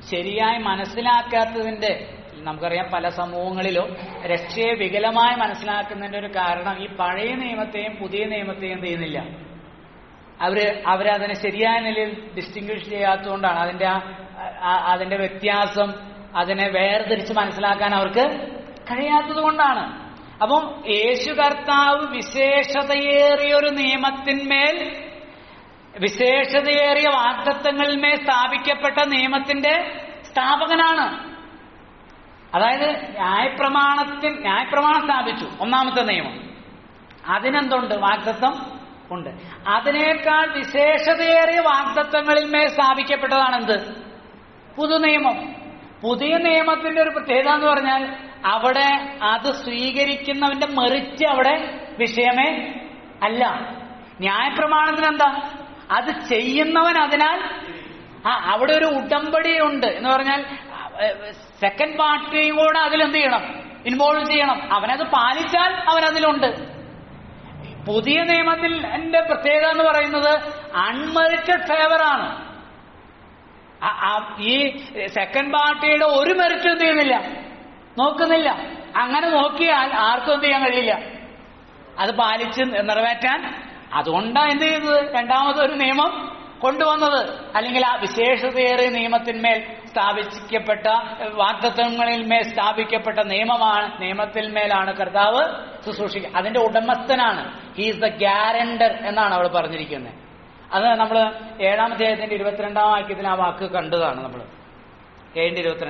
ശരിയായി മനസ്സിലാക്കാത്തതിന്റെ, നമുക്കറിയാം പല സമൂഹങ്ങളിലും രക്ഷയെ വികലമായി മനസ്സിലാക്കുന്നതിന്റെ ഒരു കാരണം ഈ പഴയ നിയമത്തെയും പുതിയ നിയമത്തെയും എന്ത് ചെയ്യുന്നില്ല, അവരതിനെ ശരിയായ നിലയിൽ ഡിസ്റ്റിങ്വിഷ് ചെയ്യാത്തതുകൊണ്ടാണ്. അതിന്റെ വ്യത്യാസം, അതിനെ വേർതിരിച്ച് മനസ്സിലാക്കാൻ അവർക്ക് കഴിയാത്തത് കൊണ്ടാണ്. അപ്പം യേശു കർത്താവ് വിശേഷതയേറിയ ഒരു നിയമത്തിന്മേൽ, വിശേഷതയേറിയ വാഗ്ദത്തങ്ങളിന്മേൽ സ്ഥാപിക്കപ്പെട്ട നിയമത്തിന്റെ സ്ഥാപകനാണ്. അതായത് ന്യായപ്രമാണം സ്ഥാപിച്ചു, ഒന്നാമത്തെ നിയമം. അതിനെന്തുണ്ട്? വാഗ്ദത്തം ഉണ്ട്. അതിനേക്കാൾ വിശേഷതയേറിയ വാഗ്ദത്തങ്ങളിന്മേൽ സ്ഥാപിക്കപ്പെട്ടതാണെന്ത്? പുതുനിയമം. പുതിയ നിയമത്തിന്റെ ഒരു പ്രത്യേകത എന്ന് പറഞ്ഞാൽ അവിടെ അത് സ്വീകരിക്കുന്നവന്റെ മെറിറ്റ് അവിടെ വിഷയമേ അല്ല. ന്യായപ്രമാണത്തിന് എന്താ? അത് ചെയ്യുന്നവൻ അതിനാൽ അവിടെ ഒരു ഉടമ്പടിയുണ്ട് എന്ന് പറഞ്ഞാൽ സെക്കൻഡ് പാർട്ടിയും കൂടെ അതിലെന്ത് ചെയ്യണം? ഇൻവോൾവ് ചെയ്യണം. അവനത് പാലിച്ചാൽ അവനതിലുണ്ട്. പുതിയ നിയമത്തിൽ എന്റെ പ്രത്യേകത എന്ന് പറയുന്നത് അൺമെറിറ്റഡ് ഫേവറാണ്. ഈ സെക്കൻഡ് പാർട്ടിയുടെ ഒരു മെറിറ്റ് എന്ത് ചെയ്യുന്നില്ല, നോക്കുന്നില്ല. അങ്ങനെ നോക്കിയാൽ ആർക്കും എന്ത് ചെയ്യാൻ കഴിയില്ല, അത് പാലിച്ച് നിറവേറ്റാൻ. അതുകൊണ്ടാണ് എന്ത് ചെയ്തത്? രണ്ടാമതൊരു നിയമം കൊണ്ടുവന്നത്. അല്ലെങ്കിൽ ആ വിശേഷതയേറിയ നിയമത്തിന്മേൽ സ്ഥാപിക്കപ്പെട്ട വാഗ്ദത്തങ്ങളിന്മേൽ സ്ഥാപിക്കപ്പെട്ട നിയമത്തിന്മേലാണ് കർത്താവ് ശുശ്രൂഷിക്കുക. അതിന്റെ ഉടമസ്ഥനാണ്. ഹീസ് ദ ഗ്യാരണ്ടർ എന്നാണ് അവിടെ പറഞ്ഞിരിക്കുന്നത്. അത് നമ്മൾ 7-ാം അധ്യായത്തിന്റെ 22-ാം വാക്യത്തിന് ആ വാക്ക് കണ്ടതാണ്. നമ്മൾ 7:22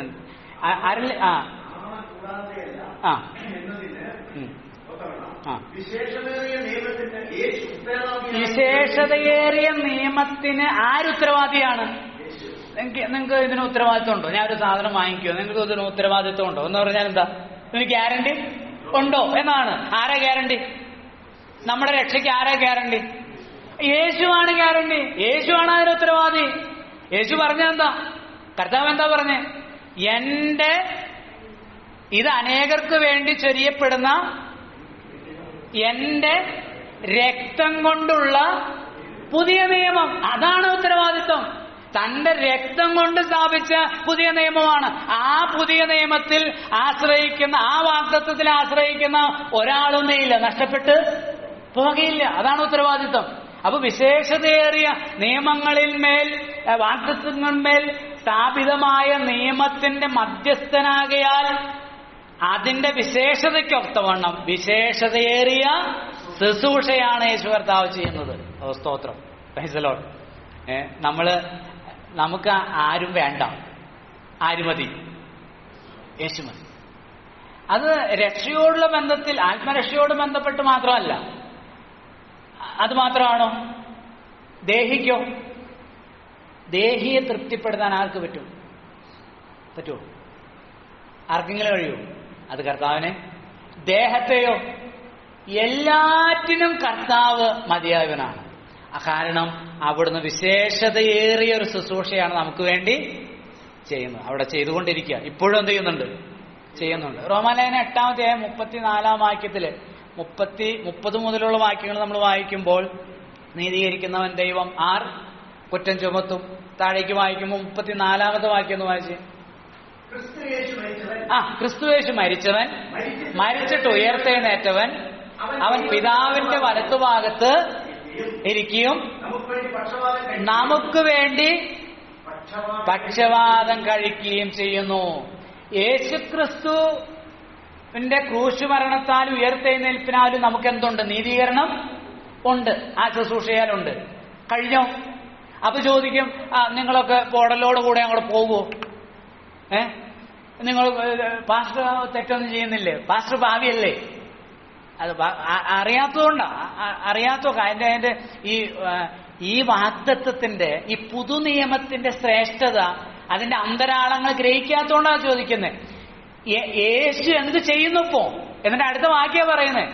വിശേഷതയേറിയ നിയമത്തിന് ആരുത്തരവാദിയാണ്? നിങ്ങൾക്ക് ഇതിന് ഉത്തരവാദിത്വം ഉണ്ടോ? ഞാനൊരു സാധനം വാങ്ങിക്കുമോ, നിങ്ങൾക്ക് ഇതിന് ഉത്തരവാദിത്വം ഉണ്ടോ എന്ന് പറഞ്ഞാൽ എന്താ? ഇതിന് ഗ്യാരണ്ടി ഉണ്ടോ എന്നാണ്. ആരാ ഗ്യാരണ്ടി? നമ്മുടെ രക്ഷയ്ക്ക് ആരാ ഗ്യാരണ്ടി? യേശുവാണ് ഗ്യാരണ്ടി. യേശുവാണ് അതിന് ഉത്തരവാദി. യേശു പറഞ്ഞെന്താ? കർത്താവ് എന്താ പറഞ്ഞേ? ഇത് അനേകർക്ക് വേണ്ടി ചൊരിയപ്പെടുന്ന എന്റെ രക്തം കൊണ്ടുള്ള പുതിയ നിയമം. അതാണ് ഉത്തരവാദിത്വം. തന്റെ രക്തം കൊണ്ട് സ്ഥാപിച്ച പുതിയ നിയമമാണ്. ആ പുതിയ നിയമത്തിൽ ആശ്രയിക്കുന്ന, ആ വാഗ്ദത്തത്തിൽ ആശ്രയിക്കുന്ന ഒരാളൊന്നേയില്ല, നഷ്ടപ്പെട്ട് പോകയില്ല. അതാണ് ഉത്തരവാദിത്വം. അപ്പൊ വിശേഷതയേറിയ നിയമങ്ങളിന്മേൽ, വാഗ്ദത്തങ്ങളിന്മേൽ സ്ഥാപിതമായ നിയമത്തിന്റെ മധ്യസ്ഥനാകയാൽ അതിന്റെ വിശേഷതയ്ക്കൊത്തവണ്ണം വിശേഷതയേറിയ ശുശ്രൂഷയാണ് യേശു കർത്താവ് ചെയ്യുന്നത്. സ്തോത്രം. Praise the Lord. നമുക്ക് ആരും വേണ്ട, ആര് മതി? യേശു മതി. അത് രക്ഷയോടുള്ള ബന്ധത്തിൽ, ആത്മരക്ഷയോട് ബന്ധപ്പെട്ട് മാത്രമല്ല. അത് മാത്രമാണോ? ദേഹിക്കോ? ദേഹിയെ തൃപ്തിപ്പെടുത്താൻ ആർക്ക് പറ്റും? പറ്റുമോ? ആർക്കെങ്കിലും കഴിയുമോ? അത് കർത്താവിനെ. ദേഹത്തെയോ? എല്ലാറ്റിനും കർത്താവ് മതിയായവനാണ്. കാരണം അവിടുന്ന് വിശേഷതയേറിയ ഒരു ശുശ്രൂഷയാണ് നമുക്ക് വേണ്ടി ചെയ്യുന്നത്. അവിടെ ചെയ്തുകൊണ്ടിരിക്കുക. ഇപ്പോഴും എന്ത് ചെയ്യുന്നുണ്ട്. റോമാലേഖനം 8-ാം അധ്യായം 34-ാം വാക്യത്തില് 30 മുതലുള്ള വാക്യങ്ങൾ നമ്മൾ വായിക്കുമ്പോൾ നീതീകരിക്കുന്നവൻ ദൈവം ആർ കുറ്റം ചുമത്തും. താഴേക്ക് വായിക്കുമ്പോൾ 34-ാമത്തെ വാക്യം ഒന്ന് വായിച്ച്. ക്രിസ്തുയേശു മരിച്ചവൻ, മരിച്ചിട്ട് ഉയർത്തെഴുന്നേറ്റവൻ, അവൻ പിതാവിന്റെ വലത്തുഭാഗത്ത് ഇരിക്കുകയും നമുക്ക് വേണ്ടി പക്ഷവാദം കഴിക്കുകയും ചെയ്യുന്നു. യേശുക്രിസ്തുവിന്റെ ക്രൂശുമരണത്താലും ഉയർത്തെഴുന്നേൽപ്പിനാലും നമുക്ക് എന്തുണ്ട്? നീതീകരണം ഉണ്ട്. ആ ശുശ്രൂഷയാലുണ്ട്. കഴിഞ്ഞോ? അപ്പൊ ചോദിക്കും, നിങ്ങളൊക്കെ പോടലോട് കൂടെ അങ്ങോട്ട് പോകുമോ? നിങ്ങൾ പാസ്റ്റർ തെറ്റൊന്നും ചെയ്യുന്നില്ലേ? പാസ്റ്റർ ഭാവിയല്ലേ? അത് അറിയാത്തതുകൊണ്ടാ അതിന്റെ ഈ വാഗ്ദത്തത്തിന്റെ, ഈ പുതുനിയമത്തിന്റെ ശ്രേഷ്ഠത, അതിന്റെ അന്തരാളങ്ങൾ ഗ്രഹിക്കാത്തതുകൊണ്ടാണ് ചോദിക്കുന്നത്. യേശു എന്ത് ചെയ്യുന്നു ഇപ്പോ? എന്നിട്ട് അടുത്ത വാക്യാ പറയുന്നത്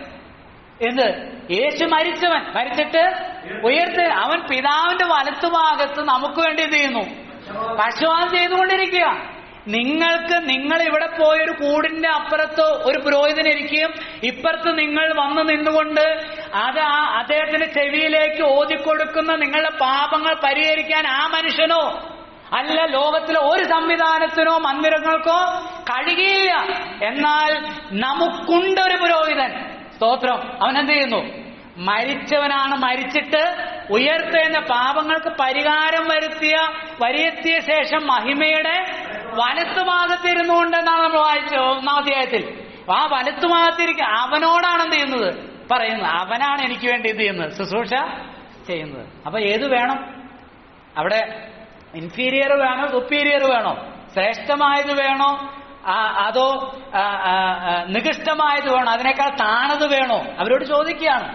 എന്ത്? യേശു മരിച്ചവൻ, മരിച്ചിട്ട് ഉയർത്ത്, അവൻ പിതാവിന്റെ വലത്തുഭാഗത്ത് നമുക്ക് വേണ്ടി എന്ത് ചെയ്യുന്നു? പക്ഷവാദം ചെയ്തുകൊണ്ടിരിക്കുക. നിങ്ങൾ ഇവിടെ പോയൊരു കൂടിന്റെ അപ്പുറത്ത് ഒരു പുരോഹിതനിരിക്കുകയും ഇപ്പുറത്ത് നിങ്ങൾ വന്നു നിന്നുകൊണ്ട് അദ്ദേഹത്തിന്റെ ചെവിയിലേക്ക് ഓതിക്കൊടുക്കുന്ന നിങ്ങളുടെ പാപങ്ങൾ പരിഹരിക്കാൻ ആ മനുഷ്യനോ അല്ല ലോകത്തിലെ ഒരു സംവിധാനത്തിനോ മന്ദിരങ്ങൾക്കോ കഴിയില്ല. എന്നാൽ നമുക്കുണ്ടൊരു പുരോഹിതൻ, സ്തോത്രം. അവനെന്ത് ചെയ്യുന്നു? മരിച്ചവനാണ്, മരിച്ചിട്ട് ഉയർത്തെഴുന്ന പാപങ്ങൾക്ക് പരിഹാരം വരുത്തിയ ശേഷം മഹിമയുടെ വലത്തുഭാഗത്തിരുന്നുകൊണ്ടെന്നാണ് നമ്മൾ വായിച്ചത് 1-ാം അധ്യായത്തിൽ. ആ വലത്തുഭാഗത്തിരിക്കുക അവനോടാണ് എന്ത് ചെയ്യുന്നത് പറയുന്നത്. അവനാണ് എനിക്ക് വേണ്ടി ഇത് ചെയ്യുന്നത്, ശുശ്രൂഷ ചെയ്യുന്നത്. അപ്പൊ ഏത് വേണം? അവിടെ ഇൻഫീരിയർ വേണോ, സുപ്പീരിയർ വേണോ, ശ്രേഷ്ഠമായത് വേണോ, അതോ നികൃഷ്ടമായത് വേണോ, അതിനേക്കാൾ താണത് വേണോ? അവരോട് ചോദിക്കുകയാണ്.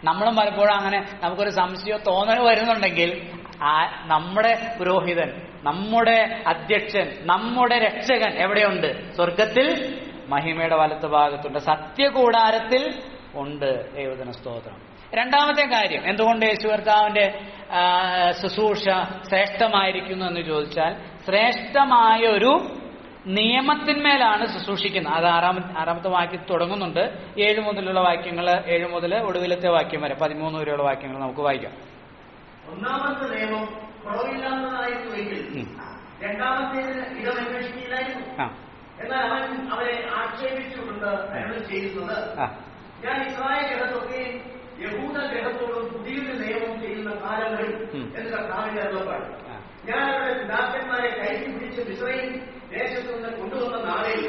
നമ്മളും പലപ്പോഴും അങ്ങനെ നമുക്കൊരു സംശയമോ തോന്നൽ വരുന്നുണ്ടെങ്കിൽ നമ്മുടെ പുരോഹിതൻ, നമ്മുടെ അധ്യക്ഷൻ, നമ്മുടെ രക്ഷകൻ എവിടെയുണ്ട്? സ്വർഗത്തിൽ മഹിമയുടെ വലത്ത് ഭാഗത്തുണ്ട്, സത്യകൂടാരത്തിൽ ഉണ്ട്. ദൈവത്തിന് സ്തോത്രം. രണ്ടാമത്തെ കാര്യം, എന്തുകൊണ്ട് യേശു കർത്താവിന്റെ ശുശ്രൂഷ ശ്രേഷ്ഠമായിരിക്കുന്നു എന്ന് ചോദിച്ചാൽ, ശ്രേഷ്ഠമായ ഒരു നിയമത്തിന്മേലാണ് ശുശ്രൂഷിക്കുന്നത്. അത് ആറാമത്തെ വാക്യത്തിൽ തുടങ്ങുന്നുണ്ട്. 7 മുതലുള്ള വാക്യങ്ങൾ, 7 മുതൽ ഒടുവിലത്തെ വാക്യം വരെ 13 വരെയുള്ള വാക്യങ്ങൾ നമുക്ക് വായിക്കാം. ഒന്നാമത്തെ നിയമം കുറവില്ലാത്തതായിരുന്നുവെങ്കിൽ രണ്ടാമത്തേതിന് ഇടമന്വേഷിക്കില്ലായിരുന്നു. എന്നാൽ അവൻ അവരെ ആക്ഷേപിച്ചുകൊണ്ട് ചെയ്യുന്നത്, ഞാൻ ഇസ്രായേൽ ഗ്രഹത്തൊക്കെയും യഹൂദ ഗ്രഹത്തോടും പുതിയൊരു നിയമം ചെയ്യുന്ന കാലം വരും എന്ന് കർത്താവിന്റെ അരുളപ്പാട്. ഞാൻ അവരുടെ പിതാക്കന്മാരെ കൈക്ക് പിടിച്ച് മിസ്രയീം ദേശത്തു നിന്ന് കൊണ്ടുവന്ന നാളിൽ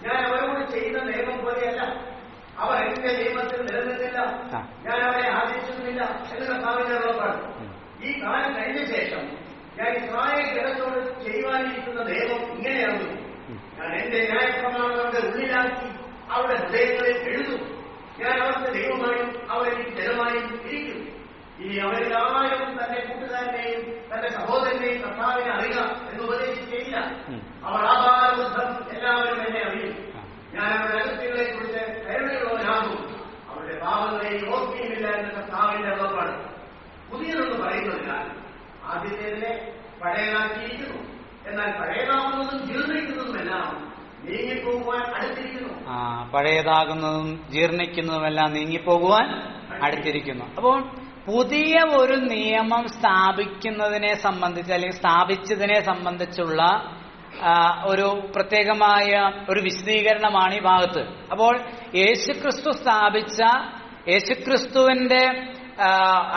ഞാൻ അവരോട് ചെയ്ത നിയമം പോലെയല്ല. അവർ എന്റെ നിയമത്തിൽ നിലനിന്നില്ല, ഞാൻ അവരെ ആദരിച്ചിരുന്നില്ല എന്ന് കർത്താവിന്റെ അരുളപ്പാട്. ഈ കാലം കഴിഞ്ഞ ശേഷം ഞാൻ ഇസ്രായേൽ ഗ്രഹത്തോട് ചെയ്യുവാനിരിക്കുന്ന നിയമം ഇങ്ങനെയാകുന്നു. ഞാൻ എന്റെ ന്യായപ്രമാണങ്ങളുടെ ഉള്ളിലാക്കി അവരുടെ ഹൃദയങ്ങളിൽ എഴുതും. ഞാൻ അവർക്ക് ദൈവമായും അവരെനിക്ക് ജനമായും ഇരിക്കും. ഇനി അവരെല്ലാവരും തന്റെ കൂട്ടുകാരനെയും തന്റെ സഹോദരനെയും കർത്താവിനെ അറിയുക എന്ന് ഉപദേശിക്കുകയില്ല. അവർ ആപാലബുദ്ധം എല്ലാവരും എന്നെ അറിയും. ഞാൻ അവരുടെ അകൃത്യങ്ങളെ കുറിച്ച് കരുണയുള്ളവനാകും. അവരുടെ പാപങ്ങളെ ഓർക്കുകയുമില്ല എന്ന് കർത്താവിന്റെ അരുളപ്പാട്. പുതിയതെന്ന് പറയുന്നതിനാൽ ആദ്യത്തേതിനെ പഴയതാക്കിയിരിക്കുന്നു. എന്നാൽ പഴയതാകുന്നതും ജീർണിക്കുന്നതുമെല്ലാം നീങ്ങിപ്പോകുവാൻ അടുത്തിരിക്കുന്നു. പഴയതാകുന്നതും ജീർണിക്കുന്നതുമെല്ലാം നീങ്ങിപ്പോകുവാൻ അടുത്തിരിക്കുന്നു. അപ്പോൾ പുതിയ ഒരു നിയമം സ്ഥാപിക്കുന്നതിനെ സംബന്ധിച്ച്, അല്ലെങ്കിൽ സ്ഥാപിച്ചതിനെ സംബന്ധിച്ചുള്ള ഒരു പ്രത്യേകമായ ഒരു വിശദീകരണമാണ് ഈ ഭാഗത്ത്. അപ്പോൾ യേശുക്രിസ്തു സ്ഥാപിച്ച, യേശുക്രിസ്തുവിന്റെ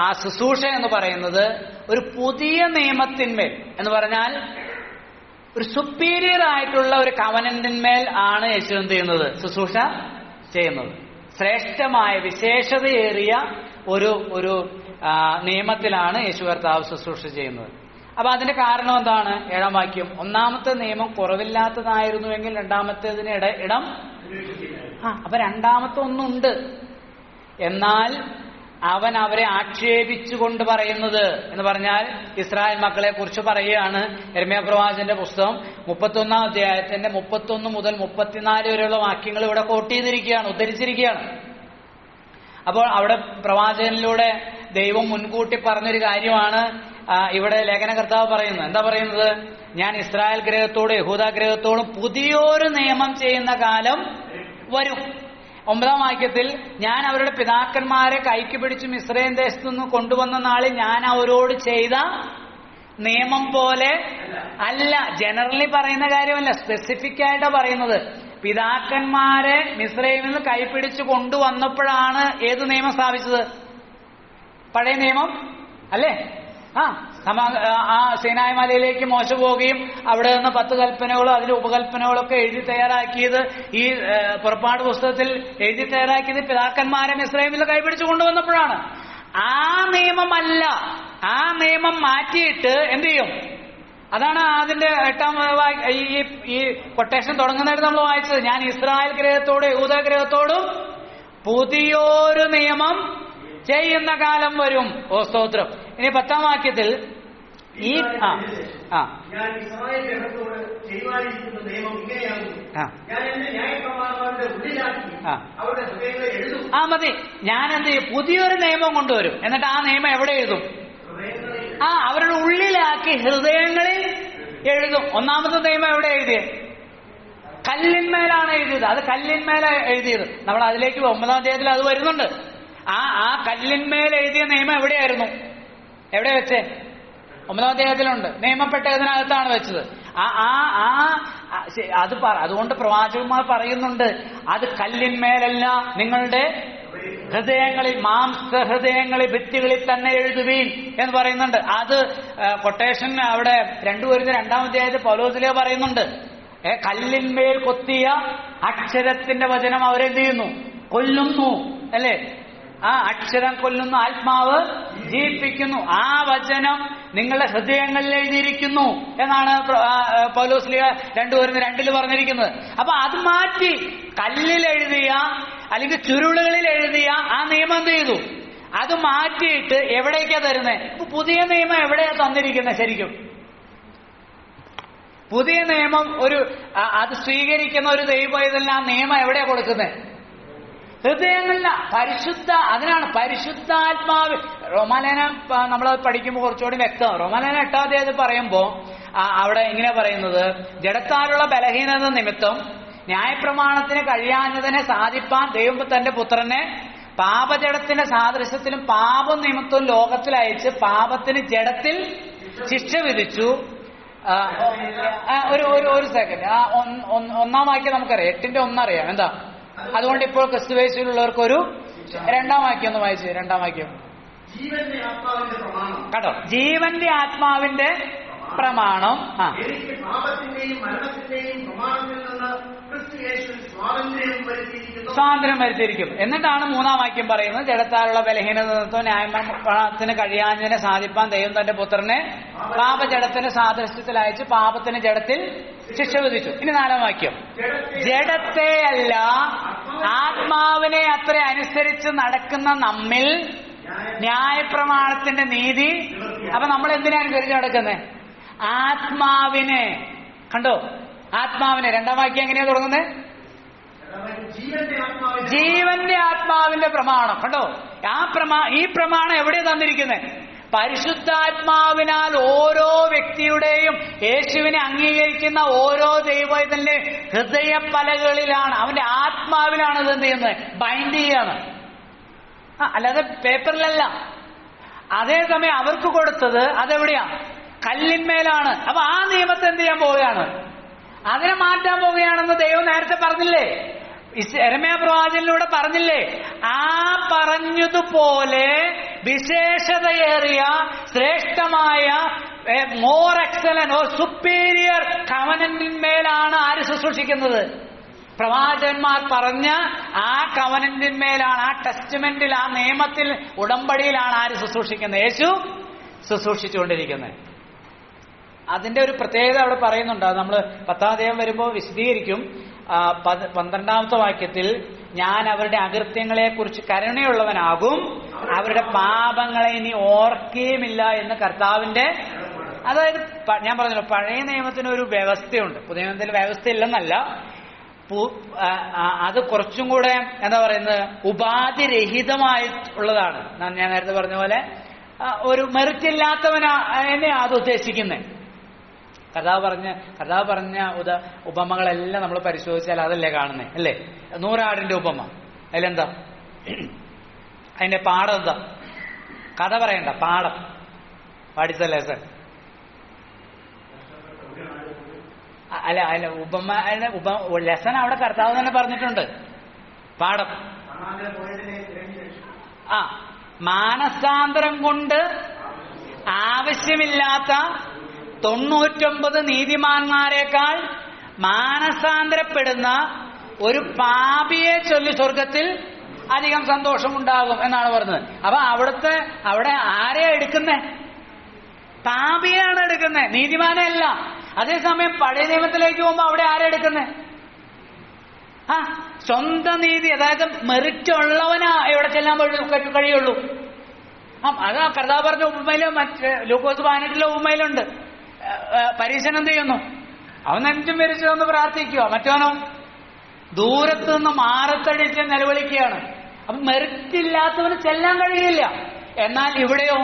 ആ ശുശ്രൂഷ എന്ന് പറയുന്നത് ഒരു പുതിയ നിയമത്തിന്മേൽ എന്ന് പറഞ്ഞാൽ ഒരു സുപ്പീരിയർ ആയിട്ടുള്ള ഒരു കവനന്റിന്മേൽ ആണ് യേശു എന്ത് ചെയ്യുന്നത്? ശുശ്രൂഷ ചെയ്യുന്നത്. ശ്രേഷ്ഠമായ വിശേഷതയേറിയ ഒരു നിയമത്തിലാണ് യേശു കർത്താവ് ശുശ്രൂഷ ചെയ്യുന്നത്. അപ്പൊ അതിന്റെ കാരണം എന്താണ്? 7-ാം വാക്യം, ഒന്നാമത്തെ നിയമം കുറവില്ലാത്തതായിരുന്നുവെങ്കിൽ രണ്ടാമത്തേതിന് ഇടം. അപ്പൊ രണ്ടാമത്തെ ഒന്നുണ്ട്. എന്നാൽ അവൻ അവരെ ആക്ഷേപിച്ചുകൊണ്ട് പറയുന്നത് എന്ന് പറഞ്ഞാൽ ഇസ്രായേൽ മക്കളെ കുറിച്ച് പറയുകയാണ്. യിരെമ്യാ പ്രവാചകന്റെ പുസ്തകം 31-ാം അധ്യായത്തിന്റെ 31 മുതൽ 34 വരെയുള്ള വാക്യങ്ങൾ ഇവിടെ കോട്ട് ചെയ്തിരിക്കുകയാണ്, ഉദ്ധരിച്ചിരിക്കുകയാണ്. അപ്പോൾ അവിടെ പ്രവാചകനിലൂടെ ദൈവം മുൻകൂട്ടി പറഞ്ഞൊരു കാര്യമാണ് ഇവിടെ ലേഖനകർത്താവ് പറയുന്നത്. എന്താ പറയുന്നത്? ഞാൻ ഇസ്രായേൽ ഗ്രഹത്തോടും യഹൂദ ഗ്രഹത്തോടും പുതിയൊരു നിയമം ചെയ്യുന്ന കാലം വരും. 9-ാം വാക്യത്തിൽ, ഞാൻ അവരുടെ പിതാക്കന്മാരെ കൈക്ക് പിടിച്ച് മിസ്രയീം ദേശത്തു നിന്ന് കൊണ്ടുവന്ന നാളിൽ ഞാൻ അവരോട് ചെയ്ത നിയമം പോലെ അല്ല. ജനറലി പറയുന്ന കാര്യമല്ല, സ്പെസിഫിക് ആയിട്ടാണ് പറയുന്നത്. പിതാക്കന്മാരെ മിസ്രയീമിൽ നിന്ന് കൈപിടിച്ച് കൊണ്ടുവന്നപ്പോഴാണ് ഏത് നിയമം സ്ഥാപിച്ചത്? പഴയ നിയമം അല്ലേ? ആ സീനായ് മലയിലേക്ക് മോശ പോവുകയും അവിടെ നിന്ന് 10 കൽപ്പനകളും അതിന്റെ ഉപകൽപ്പനകളൊക്കെ എഴുതി തയ്യാറാക്കിയത്, ഈ പുറപ്പാട് പുസ്തകത്തിൽ എഴുതി തയ്യാറാക്കിയത് പിതാക്കന്മാരെ മിസ്രയീമിൽ കൈപിടിച്ച് കൊണ്ടുവന്നപ്പോഴാണ്. ആ നിയമമല്ല, ആ നിയമം മാറ്റിയിട്ട് എന്ത് ചെയ്യും? അതാണ് അതിന്റെ 8-ാം ഈ കൊട്ടേഷൻ തുടങ്ങുന്നതായിട്ട് നമ്മൾ വായിച്ചത്. ഞാൻ ഇസ്രായേൽ ഗ്രഹത്തോടും യഹൂദ ഗ്രഹത്തോടും പുതിയൊരു നിയമം ചെയ്യുന്ന കാലം വരും. ഓ സ്തോത്രം. ഇനി 10-ാം വാക്യത്തിൽ ഞാൻ ഇസ്രായേൽ ഗ്രഹത്തോട് ചെയ്യുവാനിരിക്കുന്ന നിയമം ഇങ്ങനെയാകുന്നു. ഞാൻ എന്റെ ന്യായപ്രമാണങ്ങളുടെ ഉള്ളിലാക്കി അവരുടെ ഹൃദയങ്ങളെ എഴുതും. മതി. ഞാൻ എന്ത് ചെയ്യും? പുതിയൊരു നിയമം കൊണ്ടുവരും. എന്നിട്ട് ആ നിയമം എവിടെ എഴുതും? അവരുടെ ഉള്ളിലാക്കി ഹൃദയങ്ങളിൽ എഴുതും. ഒന്നാമത്തെ നിയമം എവിടെ എഴുതിയത്? കല്ലിന്മേലാണ് എഴുതിയത്. അത് കല്ലിന്മേലെ എഴുതിയത്. നമ്മൾ അതിലേക്ക് 9-ാം അധ്യായത്തിൽ അത് വരുന്നുണ്ട്. ആ കല്ലിന്മേൽ എഴുതിയ നിയമം എവിടെയായിരുന്നു? എവിടെ വെച്ചേ? 9-ാം അധ്യായത്തിലുണ്ട്. നിയമപ്പെട്ടതിനകത്താണ് വെച്ചത്. അതുകൊണ്ട് പ്രവാചകന്മാർ പറയുന്നുണ്ട്, അത് കല്ലിന്മേലല്ല, നിങ്ങളുടെ ഹൃദയങ്ങളിൽ, മാംസഹൃദയങ്ങളിൽ, ഭിത്തികളിൽ തന്നെ എഴുതുവീൻ എന്ന് പറയുന്നുണ്ട്. അത് കൊട്ടേഷൻ അവിടെ 2 കൊരിന്ത്യർ 2-ാം അധ്യായത്തിൽ പൗലോസിലേ പറയുന്നുണ്ട്. കല്ലിന്മേൽ കൊത്തിയ അക്ഷരത്തിന്റെ വചനം അവരെന്ത് ചെയ്യുന്നു? കൊല്ലുന്നു, അല്ലേ? ആ അക്ഷരം കൊല്ലുന്നു, ആത്മാവ് ജീവിപ്പിക്കുന്നു. ആ വചനം നിങ്ങളുടെ ഹൃദയങ്ങളിൽ എഴുതിയിരിക്കുന്നു എന്നാണ് പൗലോസ് 2 കൊരിന്ത്യർ 2-ൽ പറഞ്ഞിരിക്കുന്നത്. അപ്പൊ അത് മാറ്റി കല്ലിൽ എഴുതിയ അല്ലെങ്കിൽ ചുരുളുകളിൽ എഴുതിയ ആ നിയമം എന്ത് ചെയ്തു? അത് മാറ്റിയിട്ട് എവിടേക്കാ തരുന്നത്? ഇപ്പൊ പുതിയ നിയമം എവിടെയാ തന്നിരിക്കുന്നത്? ശരിക്കും പുതിയ നിയമം അത് സ്വീകരിക്കുന്ന ഒരു ദൈവം നിയമം എവിടെയാ കൊടുക്കുന്നത്? ഹൃദയങ്ങളില. അതിനാണ് പരിശുദ്ധാത്മാവ്. റോമാലേഖനം നമ്മൾ പഠിക്കുമ്പോൾ കുറച്ചുകൂടി വ്യക്തമാണ്. റോമാലേഖനം 8-ാം അധ്യായത്തിൽ പറയുമ്പോൾ അവിടെ ഇങ്ങനെ പറയുന്നത്, ജഡത്താലുള്ള ബലഹീനത നിമിത്തം ന്യായപ്രമാണത്തിന് കഴിയാഞ്ഞതിനെ സാധിപ്പാൻ ദൈവം തന്റെ പുത്രനെ പാപജഡത്തിന്റെ സാദൃശ്യത്തിലും പാപം നിമിത്തവും ലോകത്തിൽ അയച്ച് പാപത്തിന് ജഡത്തിൽ ശിക്ഷ വിധിച്ചു. ഒരു സെക്കൻഡ്. 1-ാം വാക്യം നമുക്കറിയാം. 8-ന്റെ 1 അറിയാം. എന്താ? അതുകൊണ്ട് ഇപ്പോൾ ക്രിസ്തുവേശുവിലുള്ളവർക്കൊരു 2-ാം വാക്യം ഒന്ന് വായിച്ചു. 2-ാം വാക്യം കേട്ടോ. ജീവന്റെ ആത്മാവിന്റെ പ്രമാണം. സ്വാതന്ത്ര്യം വരുത്തിയിരിക്കും. എന്നിട്ടാണ് 3-ാം വാക്യം പറയുന്നത്, ജഡത്താലുള്ള ബലഹീനത ന്യായപ്രമാണത്തിന് കഴിയാഞ്ഞതിനെ സാധിപ്പാൻ ദൈവം തന്റെ പുത്രനെ പാപജഡത്തിന്റെ സാദൃശ്യത്തിൽ അയച്ച് പാപത്തിന് ജഡത്തിൽ ശിക്ഷ വിധിച്ചു. ഇനി 4-ാം വാക്യം, ജഡത്തെ അല്ല ആത്മാവിനെ അത്ര അനുസരിച്ച് നടക്കുന്ന നമ്മിൽ ന്യായപ്രമാണത്തിന്റെ നീതി. അപ്പൊ നമ്മൾ എന്തിനാ അനുസരിച്ച് നടക്കുന്നത്? ആത്മാവിനെ. കണ്ടോ? ആത്മാവിനെ. 2-ാം വാക്യം എങ്ങനെയാ തുടങ്ങുന്നത്? ജീവന്റെ ആത്മാവിന്റെ പ്രമാണം. കണ്ടോ? ഈ പ്രമാണം എവിടെയാ തന്നിരിക്കുന്നത്? പരിശുദ്ധാത്മാവിനാൽ ഓരോ വ്യക്തിയുടെയും യേശുവിനെ അംഗീകരിക്കുന്ന ഓരോ ദൈവത്തിന്റെ ഹൃദയപ്പലകളിലാണ്, അവന്റെ ആത്മാവിലാണ് ഇത് എന്ത് ചെയ്യുന്നത്? ബൈൻഡ് ചെയ്യാണ്. അല്ലാതെ പേപ്പറിലല്ല. അതേസമയം അവർക്ക് കൊടുത്തത് അതെവിടെയാ? കല്ലിന്മേലാണ്. അപ്പൊ ആ നിയമത്തെ എന്ത് ചെയ്യാൻ പോവുകയാണ്? അതിനെ മാറ്റാൻ പോവുകയാണെന്ന് ദൈവം നേരത്തെ പറഞ്ഞില്ലേ? യെരമ്യാ പ്രവാചകനിലൂടെ പറഞ്ഞില്ലേ? ആ പറഞ്ഞതുപോലെ വിശേഷതയേറിയ ശ്രേഷ്ഠമായ മോർ എക്സലന്റ് ഓർ സുപ്പീരിയർ കവനന്റിന്മേലാണ് ആര് ശുശ്രൂഷിക്കുന്നത്? പ്രവാചകന്മാർ പറഞ്ഞ ആ കവനന്റിന്മേലാണ്, ആ ടെസ്റ്റ്മെന്റിൽ, ആ നിയമത്തിൽ, ഉടമ്പടിയിലാണ് ആര് ശുശ്രൂഷിക്കുന്നത്? യേശു ശുശ്രൂഷിച്ചുകൊണ്ടിരിക്കുന്നത്. അതിന്റെ ഒരു പ്രത്യേകത അവിടെ പറയുന്നുണ്ട്. അത് നമ്മൾ 10-ാം അധ്യായം വരുമ്പോൾ വിശദീകരിക്കും. 12-ാമത്തെ വാക്യത്തിൽ, ഞാൻ അവരുടെ അകൃത്യങ്ങളെ കുറിച്ച് കരുണയുള്ളവനാകും, അവരുടെ പാപങ്ങളെ ഇനി ഓർക്കുകയുമില്ല എന്ന് കർത്താവിന്റെ. അതായത് ഞാൻ പറഞ്ഞല്ലോ, പഴയ നിയമത്തിന് ഒരു വ്യവസ്ഥയുണ്ട്, പുതിയ നിയമത്തിൽ വ്യവസ്ഥ ഇല്ലെന്നല്ല. അത് കുറച്ചും കൂടെ എന്താ പറയുന്നത്, ഉപാധിരഹിതമായിട്ടുള്ളതാണ്. ഞാൻ നേരത്തെ പറഞ്ഞ പോലെ ഒരു മെറിറ്റ് ഇല്ലാത്തവനെയാണ് അത് ഉദ്ദേശിക്കുന്നത്. കർത്താവ് പറഞ്ഞ ഉപമകളെല്ലാം നമ്മൾ പരിശോധിച്ചാൽ അതല്ലേ കാണുന്നേ, അല്ലേ? 100 ആടിന്റെ ഉപമ, അതിലെന്താ? അതിന്റെ പാഠം എന്താ? കഥ പറയണ്ട, പാഠം. പാടിച്ചല്ലേ സർ? അല്ല ഉപമ ലെസൺ അവിടെ കർത്താവ് തന്നെ പറഞ്ഞിട്ടുണ്ട്. പാഠം മാനസാന്തരം കൊണ്ട് ആവശ്യമില്ലാത്ത 99 നീതിമാന്മാരെക്കാൾ മാനസാന്തരപ്പെടുന്ന ഒരു പാപിയെ ചൊല്ലി സ്വർഗത്തിൽ അധികം സന്തോഷമുണ്ടാകും എന്നാണ് പറഞ്ഞത്. അപ്പൊ അവിടെ ആരെയാ എടുക്കുന്നേ? പാപിയാണ് എടുക്കുന്നത്, നീതിമാനല്ല. അതേസമയം പഴയ നിയമത്തിലേക്ക് പോകുമ്പോ അവിടെ ആരാ എടുക്കുന്നത്? സ്വന്തം നീതി, അതായത് മെറിറ്റ് ഉള്ളവനാ എവിടെ ചെല്ലാൻ കഴിയുള്ളൂ. അത് കർത്താവ് പറഞ്ഞ ഉപമയിലും മറ്റേ ലൂക്കോസ് 18-ലെ ഉപമയിലുണ്ട്. പരീശൻ എന്ത് ചെയ്യുന്നു? അവൻ നെഞ്ചും വിരിച്ചൊന്ന് പ്രാർത്ഥിക്കുക, മറ്റവനോ ദൂരത്തു നിന്ന് മാറത്തടിച്ച് നിലവിളിക്കുകയാണ്. അപ്പൊ മെറിറ്റ് ഇല്ലാത്തവന് ചെല്ലാൻ കഴിയില്ല. എന്നാൽ ഇവിടെയോ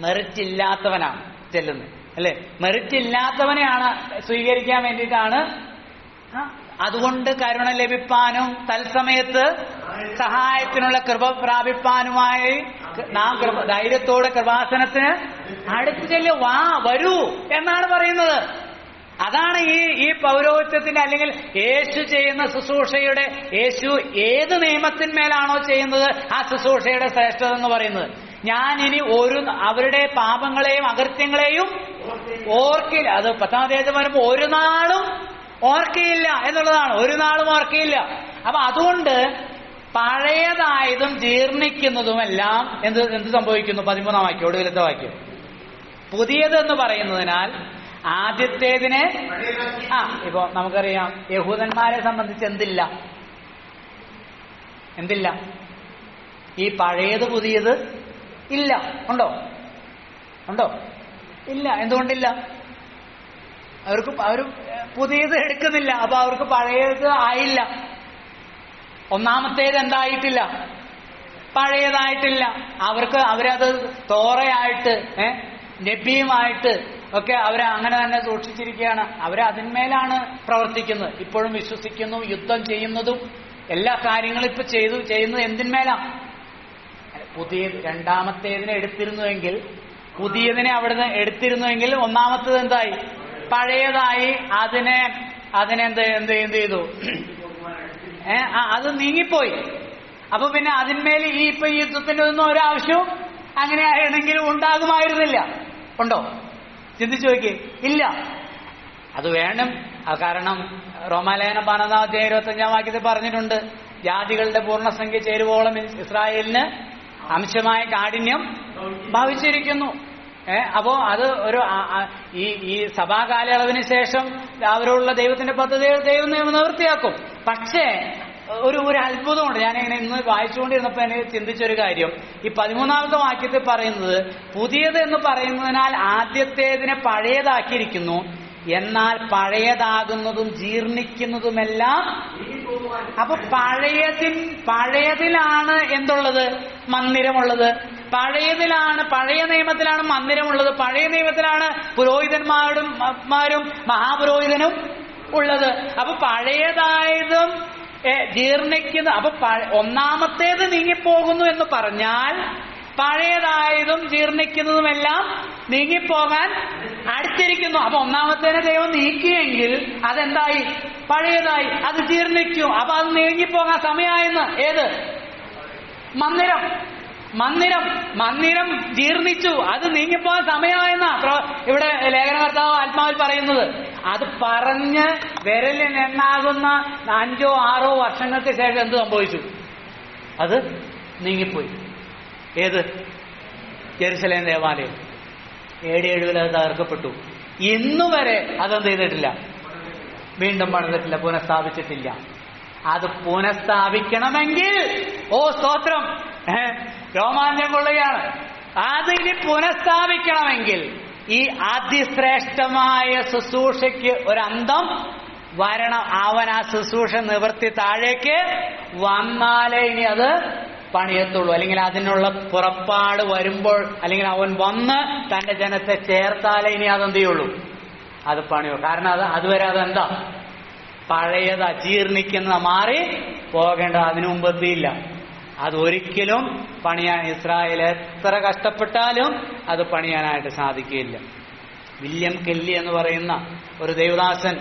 മെറിറ്റ് ഇല്ലാത്തവനാണ് ചെല്ലുന്നത്, അല്ലെ? മെറിറ്റ് ഇല്ലാത്തവനെയാണ് സ്വീകരിക്കാൻ വേണ്ടിയിട്ടാണ്. അതുകൊണ്ട് കരുണ ലഭിപ്പാനും തത്സമയത്ത് സഹായത്തിനുള്ള കൃപ പ്രാപിപ്പാനുമായി നാം ധൈര്യത്തോടെ കൃപാസനത്തിന് അടുത്തു ചെല്ലു, വരൂ എന്നാണ് പറയുന്നത്. അതാണ് ഈ പൗരോഹിത്യത്തിന്റെ അല്ലെങ്കിൽ യേശു ചെയ്യുന്ന ശുശ്രൂഷയുടെ, യേശു ഏത് നിയമത്തിന്മേലാണോ ചെയ്യുന്നത് ആ ശുശ്രൂഷയുടെ ശ്രേഷ്ഠത എന്ന് പറയുന്നത്. ഞാൻ ഇനി അവരുടെ പാപങ്ങളെയും അകൃത്യങ്ങളെയും ഓർക്കില്ല. അത് 10-ാം അധ്യായത്തിൽ വരുമ്പോൾ ഒരു നാളും ഓർക്കയില്ല എന്നുള്ളതാണ്. ഒരു നാളും ഓർക്കയില്ല. അപ്പൊ അതുകൊണ്ട് പഴയതായതും ജീർണിക്കുന്നതുമെല്ലാം എന്ത് സംഭവിക്കുന്നു? 13-ാം വാക്യം, ഒടുവിലത്തെ വാക്യം. പുതിയതെന്ന് പറയുന്നതിനാൽ ആദ്യത്തേതിനെ ഇപ്പൊ നമുക്കറിയാം, യഹൂദന്മാരെ സംബന്ധിച്ച് എന്തില്ല? ഈ പഴയത് പുതിയത് ഇല്ല. ഉണ്ടോ? ഇല്ല. എന്തുകൊണ്ടില്ല? അവർ പുതിയത് എടുക്കുന്നില്ല. അപ്പൊ അവർക്ക് പഴയത് ആയില്ല. ഒന്നാമത്തേത് എന്തായിട്ടില്ല? പഴയതായിട്ടില്ല. അവരത് തോറയായിട്ട് നബിയുമായിട്ട് ഒക്കെ അവരെ അങ്ങനെ തന്നെ സൂക്ഷിച്ചിരിക്കുകയാണ്. അതിന്മേലാണ് പ്രവർത്തിക്കുന്നത്. ഇപ്പോഴും വിശ്വസിക്കുന്നു, യുദ്ധം ചെയ്യുന്നതും എല്ലാ കാര്യങ്ങളും ഇപ്പൊ ചെയ്യുന്നത് എന്തിന്മേലാണ്? രണ്ടാമത്തേതിനെ എടുത്തിരുന്നുവെങ്കിൽ, പുതിയതിനെ അവിടുന്ന് എടുത്തിരുന്നുവെങ്കിൽ ഒന്നാമത്തേത് എന്തായി? പഴയതായി. എന്ത് ചെയ്തു? അത് നീങ്ങിപ്പോയി. അപ്പൊ പിന്നെ അതിന്മേൽ ഈ യുദ്ധത്തിന്റെ ഒന്നും ഒരാവശ്യവും അങ്ങനെ ആയിരുന്നെങ്കിലും ഉണ്ടാകുമായിരുന്നില്ല. ഉണ്ടോ? ചിന്തിച്ചു നോക്കി. ഇല്ല. അത് വേണം. കാരണം റോമാലേഖനം 12-ാം അധ്യായം 25-ാം വാക്യത്തിൽ പറഞ്ഞിട്ടുണ്ട്, ജാതികളുടെ പൂർണ്ണസംഖ്യ ചേരുവോളം ഇസ്രായേലിന് അംശമായ കാഠിന്യം ഭവിച്ചിരിക്കുന്നു. അപ്പോ അത് ഈ സഭാ കാലയളവിന് ശേഷം അവരോടുള്ള ദൈവത്തിന്റെ പദ്ധതി ദൈവം നിവൃത്തിയാക്കും. പക്ഷേ ഒരു അത്ഭുതമുണ്ട്. ഞാനിങ്ങനെ ഇന്ന് വായിച്ചുകൊണ്ടിരുന്നപ്പോ എനിക്ക് ചിന്തിച്ചൊരു കാര്യം, ഈ 13-ാമത്തെ വാക്യത്തിൽ പറയുന്നത് പുതിയത് എന്ന് പറയുന്നതിനാൽ ആദ്യത്തേതിനെ പഴയതാക്കിയിരിക്കുന്നു, എന്നാൽ പഴയതാകുന്നതും ജീർണിക്കുന്നതുമെല്ലാം. അപ്പൊ പഴയതിലാണ് എന്തുള്ളത്? മന്ദിരമുള്ളത്. പഴയ നിയമത്തിലാണ് മന്ദിരമുള്ളത്. പഴയ നിയമത്തിലാണ് പുരോഹിതന്മാരും മഹാപുരോഹിതനും ഉള്ളത്. അപ്പൊ പഴയതായതും ജീർണിക്കുന്നു. അപ്പൊ ഒന്നാമത്തേത് നീങ്ങിപ്പോകുന്നു എന്ന് പറഞ്ഞാൽ പഴയതായതും ജീർണിക്കുന്നതുമെല്ലാം നീങ്ങിപ്പോകാൻ അടുത്തിരിക്കുന്നു. അപ്പൊ ഒന്നാമത്തേനെ ദൈവം നീക്കിയെങ്കിൽ അതെന്തായി? പഴയതായി. അത് ജീർണിക്കും. അപ്പൊ അത് നീങ്ങിപ്പോകാൻ സമയമായെന്ന്. ഏത്? മന്ദിരം ജീർണിച്ചു, അത് നീങ്ങിപ്പോകാൻ സമയമായെന്നാ ഇവിടെ ലേഖനകർത്താവ് ആത്മാവിൽ പറയുന്നത്. അത് പറഞ്ഞ് വിരലിനെണ്ണാകുന്ന 5-6 വർഷങ്ങൾക്ക് ശേഷം എന്ത് സംഭവിച്ചു? അത് നീങ്ങിപ്പോയി. ഏത്? ജെറുസലേം ദേവാലയം AD 70 അത് തകർക്കപ്പെട്ടു. ഇന്നുവരെ അതെന്ത് ചെയ്തിട്ടില്ല? വീണ്ടും പണിതിട്ടില്ല, പുനഃസ്ഥാപിച്ചിട്ടില്ല. അത് പുനഃസ്ഥാപിക്കണമെങ്കിൽ സ്തോത്രം, രോമാഞ്ചം കൊള്ളുകയാണ്. അതിന് പുനഃസ്ഥാപിക്കണമെങ്കിൽ ഈ അതിശ്രേഷ്ഠമായ ശുശ്രൂഷയ്ക്ക് ഒരന്തം വരണം. അവൻ ആ ശുശ്രൂഷ നിവർത്തി താഴേക്ക് വന്നാലേ ഇനി അത് പണിയത്തുള്ളൂ. അല്ലെങ്കിൽ അതിനുള്ള പുറപ്പാട് വരുമ്പോൾ, അല്ലെങ്കിൽ അവൻ വന്ന് തന്റെ ജനത്തെ ചേർത്താലേ ഇനി അതെന്ത് ചെയ്യുള്ളൂ? അത് പണിയോ. കാരണം അതുവരെ അതെന്താ? പഴയത് ജീർണിക്കുന്ന മാറി പോകേണ്ടത്. അതിനു മുമ്പ് എത്തിയില്ല. അതൊരിക്കലും പണിയാൻ ഇസ്രായേൽ എത്ര കഷ്ടപ്പെട്ടാലും അത് പണിയാനായിട്ട് സാധിക്കുകയില്ല. വില്യം കെല്ലി എന്ന് പറയുന്ന ഒരു ദൈവദാസൻ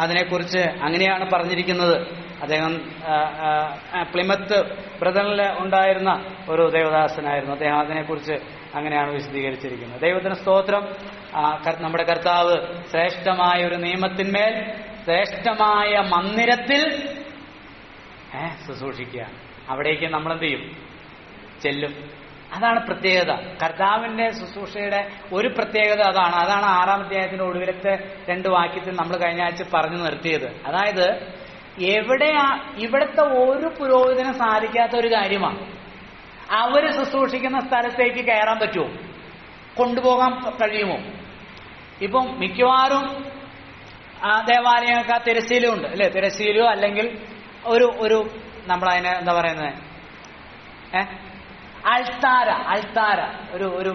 അതിനെക്കുറിച്ച് അങ്ങനെയാണ് പറഞ്ഞിരിക്കുന്നത്. അദ്ദേഹം പ്ലിമത്ത് ബ്രദറിൽ ഉണ്ടായിരുന്ന ഒരു ദേവദാസനായിരുന്നു. അദ്ദേഹം അതിനെക്കുറിച്ച് അങ്ങനെയാണ് വിശദീകരിച്ചിരിക്കുന്നത്. ദൈവത്തിന് സ്തോത്രം. നമ്മുടെ കർത്താവ് ശ്രേഷ്ഠമായ ഒരു നിയമത്തിന്മേൽ ശ്രേഷ്ഠമായ മന്ദിരത്തിൽ ശുശ്രൂഷിക്കുക. അവിടേക്ക് നമ്മളെന്ത് ചെയ്യും? ചെല്ലും. അതാണ് പ്രത്യേകത. കർത്താവിന്റെ ശുശ്രൂഷയുടെ ഒരു പ്രത്യേകത അതാണ്. 6-ാം അധ്യായത്തിന്റെ ഒടുവിലത്തെ 2 വാക്യത്തിൽ നമ്മൾ കഴിഞ്ഞ ആഴ്ച പറഞ്ഞു നിർത്തിയത്. അതായത് ഇവിടുത്തെ ഒരു പുരോഹിതനും സാധിക്കാത്ത ഒരു കാര്യമാണ്. അവര് ശുശ്രൂഷിക്കുന്ന സ്ഥലത്തേക്ക് കയറാൻ പറ്റുമോ? കൊണ്ടുപോകാൻ കഴിയുമോ? ഇപ്പം മിക്കവാറും ദേവാലയമൊക്കെ തിരശ്ശീലം ഉണ്ട് അല്ലെ? തിരശ്ശീലയോ അല്ലെങ്കിൽ ഒരു നമ്മളതിനെ എന്താ പറയുന്നത്, അൾത്താര ഒരു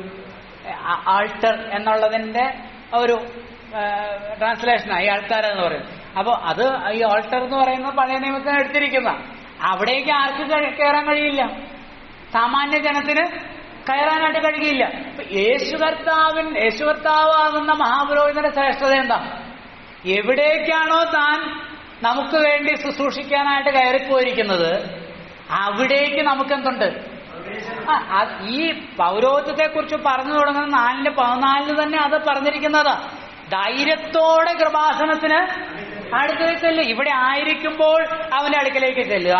ആൾട്ടർ എന്നുള്ളതിന്റെ ഒരു ട്രാൻസ്ലേഷനാണ് ഈ ആൾക്കാർ എന്ന് പറയുന്നത്. അപ്പോൾ അത് ഈ ഓൾട്ടർ എന്ന് പറയുന്നത് പഴയ നിയമത്തിന് എടുത്തിരിക്കുന്ന, അവിടേക്ക് ആർക്കും കയറാൻ കഴിയില്ല, സാമാന്യ ജനത്തിന് കയറാനായിട്ട് കഴിയില്ല. യേശു കർത്താവാകുന്ന മഹാപുരോഹിതന്റെ ശ്രേഷ്ഠത എന്താ? എവിടേക്കാണോ താൻ നമുക്ക് വേണ്ടി ശുശ്രൂഷിക്കാനായിട്ട് കയറിപ്പോയിരിക്കുന്നത് അവിടേക്ക് നമുക്കെന്തുണ്ട്? ഈ പൗരോഹിത്യത്തെ കുറിച്ച് പറഞ്ഞു തുടങ്ങുന്ന 4:14 തന്നെ അത് പറഞ്ഞിരിക്കുന്നതാ. ധൈര്യത്തോടെ കൃപാസനത്തിന് അടുക്കലേക്ക് ചെല്ലുക. ഇവിടെ ആയിരിക്കുമ്പോൾ അവന്റെ അടുക്കലേക്ക് ചെല്ലുക.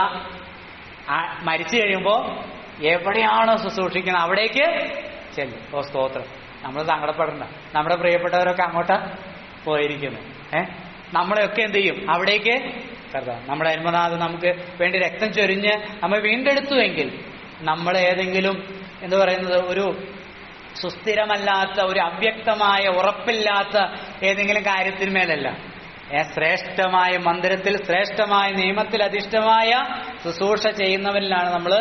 മരിച്ചു കഴിയുമ്പോ എവിടെയാണോ ശുശ്രൂഷിക്കുന്നത് അവിടേക്ക് ചെല്ലും. ഓ സ്തോത്രം. നമ്മൾ സങ്കടപ്പെടണ്ട, നമ്മുടെ പ്രിയപ്പെട്ടവരൊക്കെ അങ്ങോട്ട് പോയിരിക്കുന്നു. നമ്മളെയൊക്കെ എന്ത് ചെയ്യും? അവിടേക്ക് കരുതാം. നമ്മുടെ അരുമനാഥ് നമുക്ക് വേണ്ടി രക്തം ചൊരിഞ്ഞ് നമ്മൾ വീണ്ടെടുത്തുവെങ്കിൽ നമ്മൾ ഏതെങ്കിലും എന്ന് പറയുന്നത് ഒരു സുസ്ഥിരമല്ലാത്ത, ഒരു അവ്യക്തമായ, ഉറപ്പില്ലാത്ത ഏതെങ്കിലും കാര്യത്തിന്മേലല്ല, ശ്രേഷ്ഠമായ മന്ദിരത്തിൽ, ശ്രേഷ്ഠമായ നിയമത്തിൽ അധിഷ്ഠമായ ശുശ്രൂഷ ചെയ്യുന്നവരിലാണ് നമ്മൾ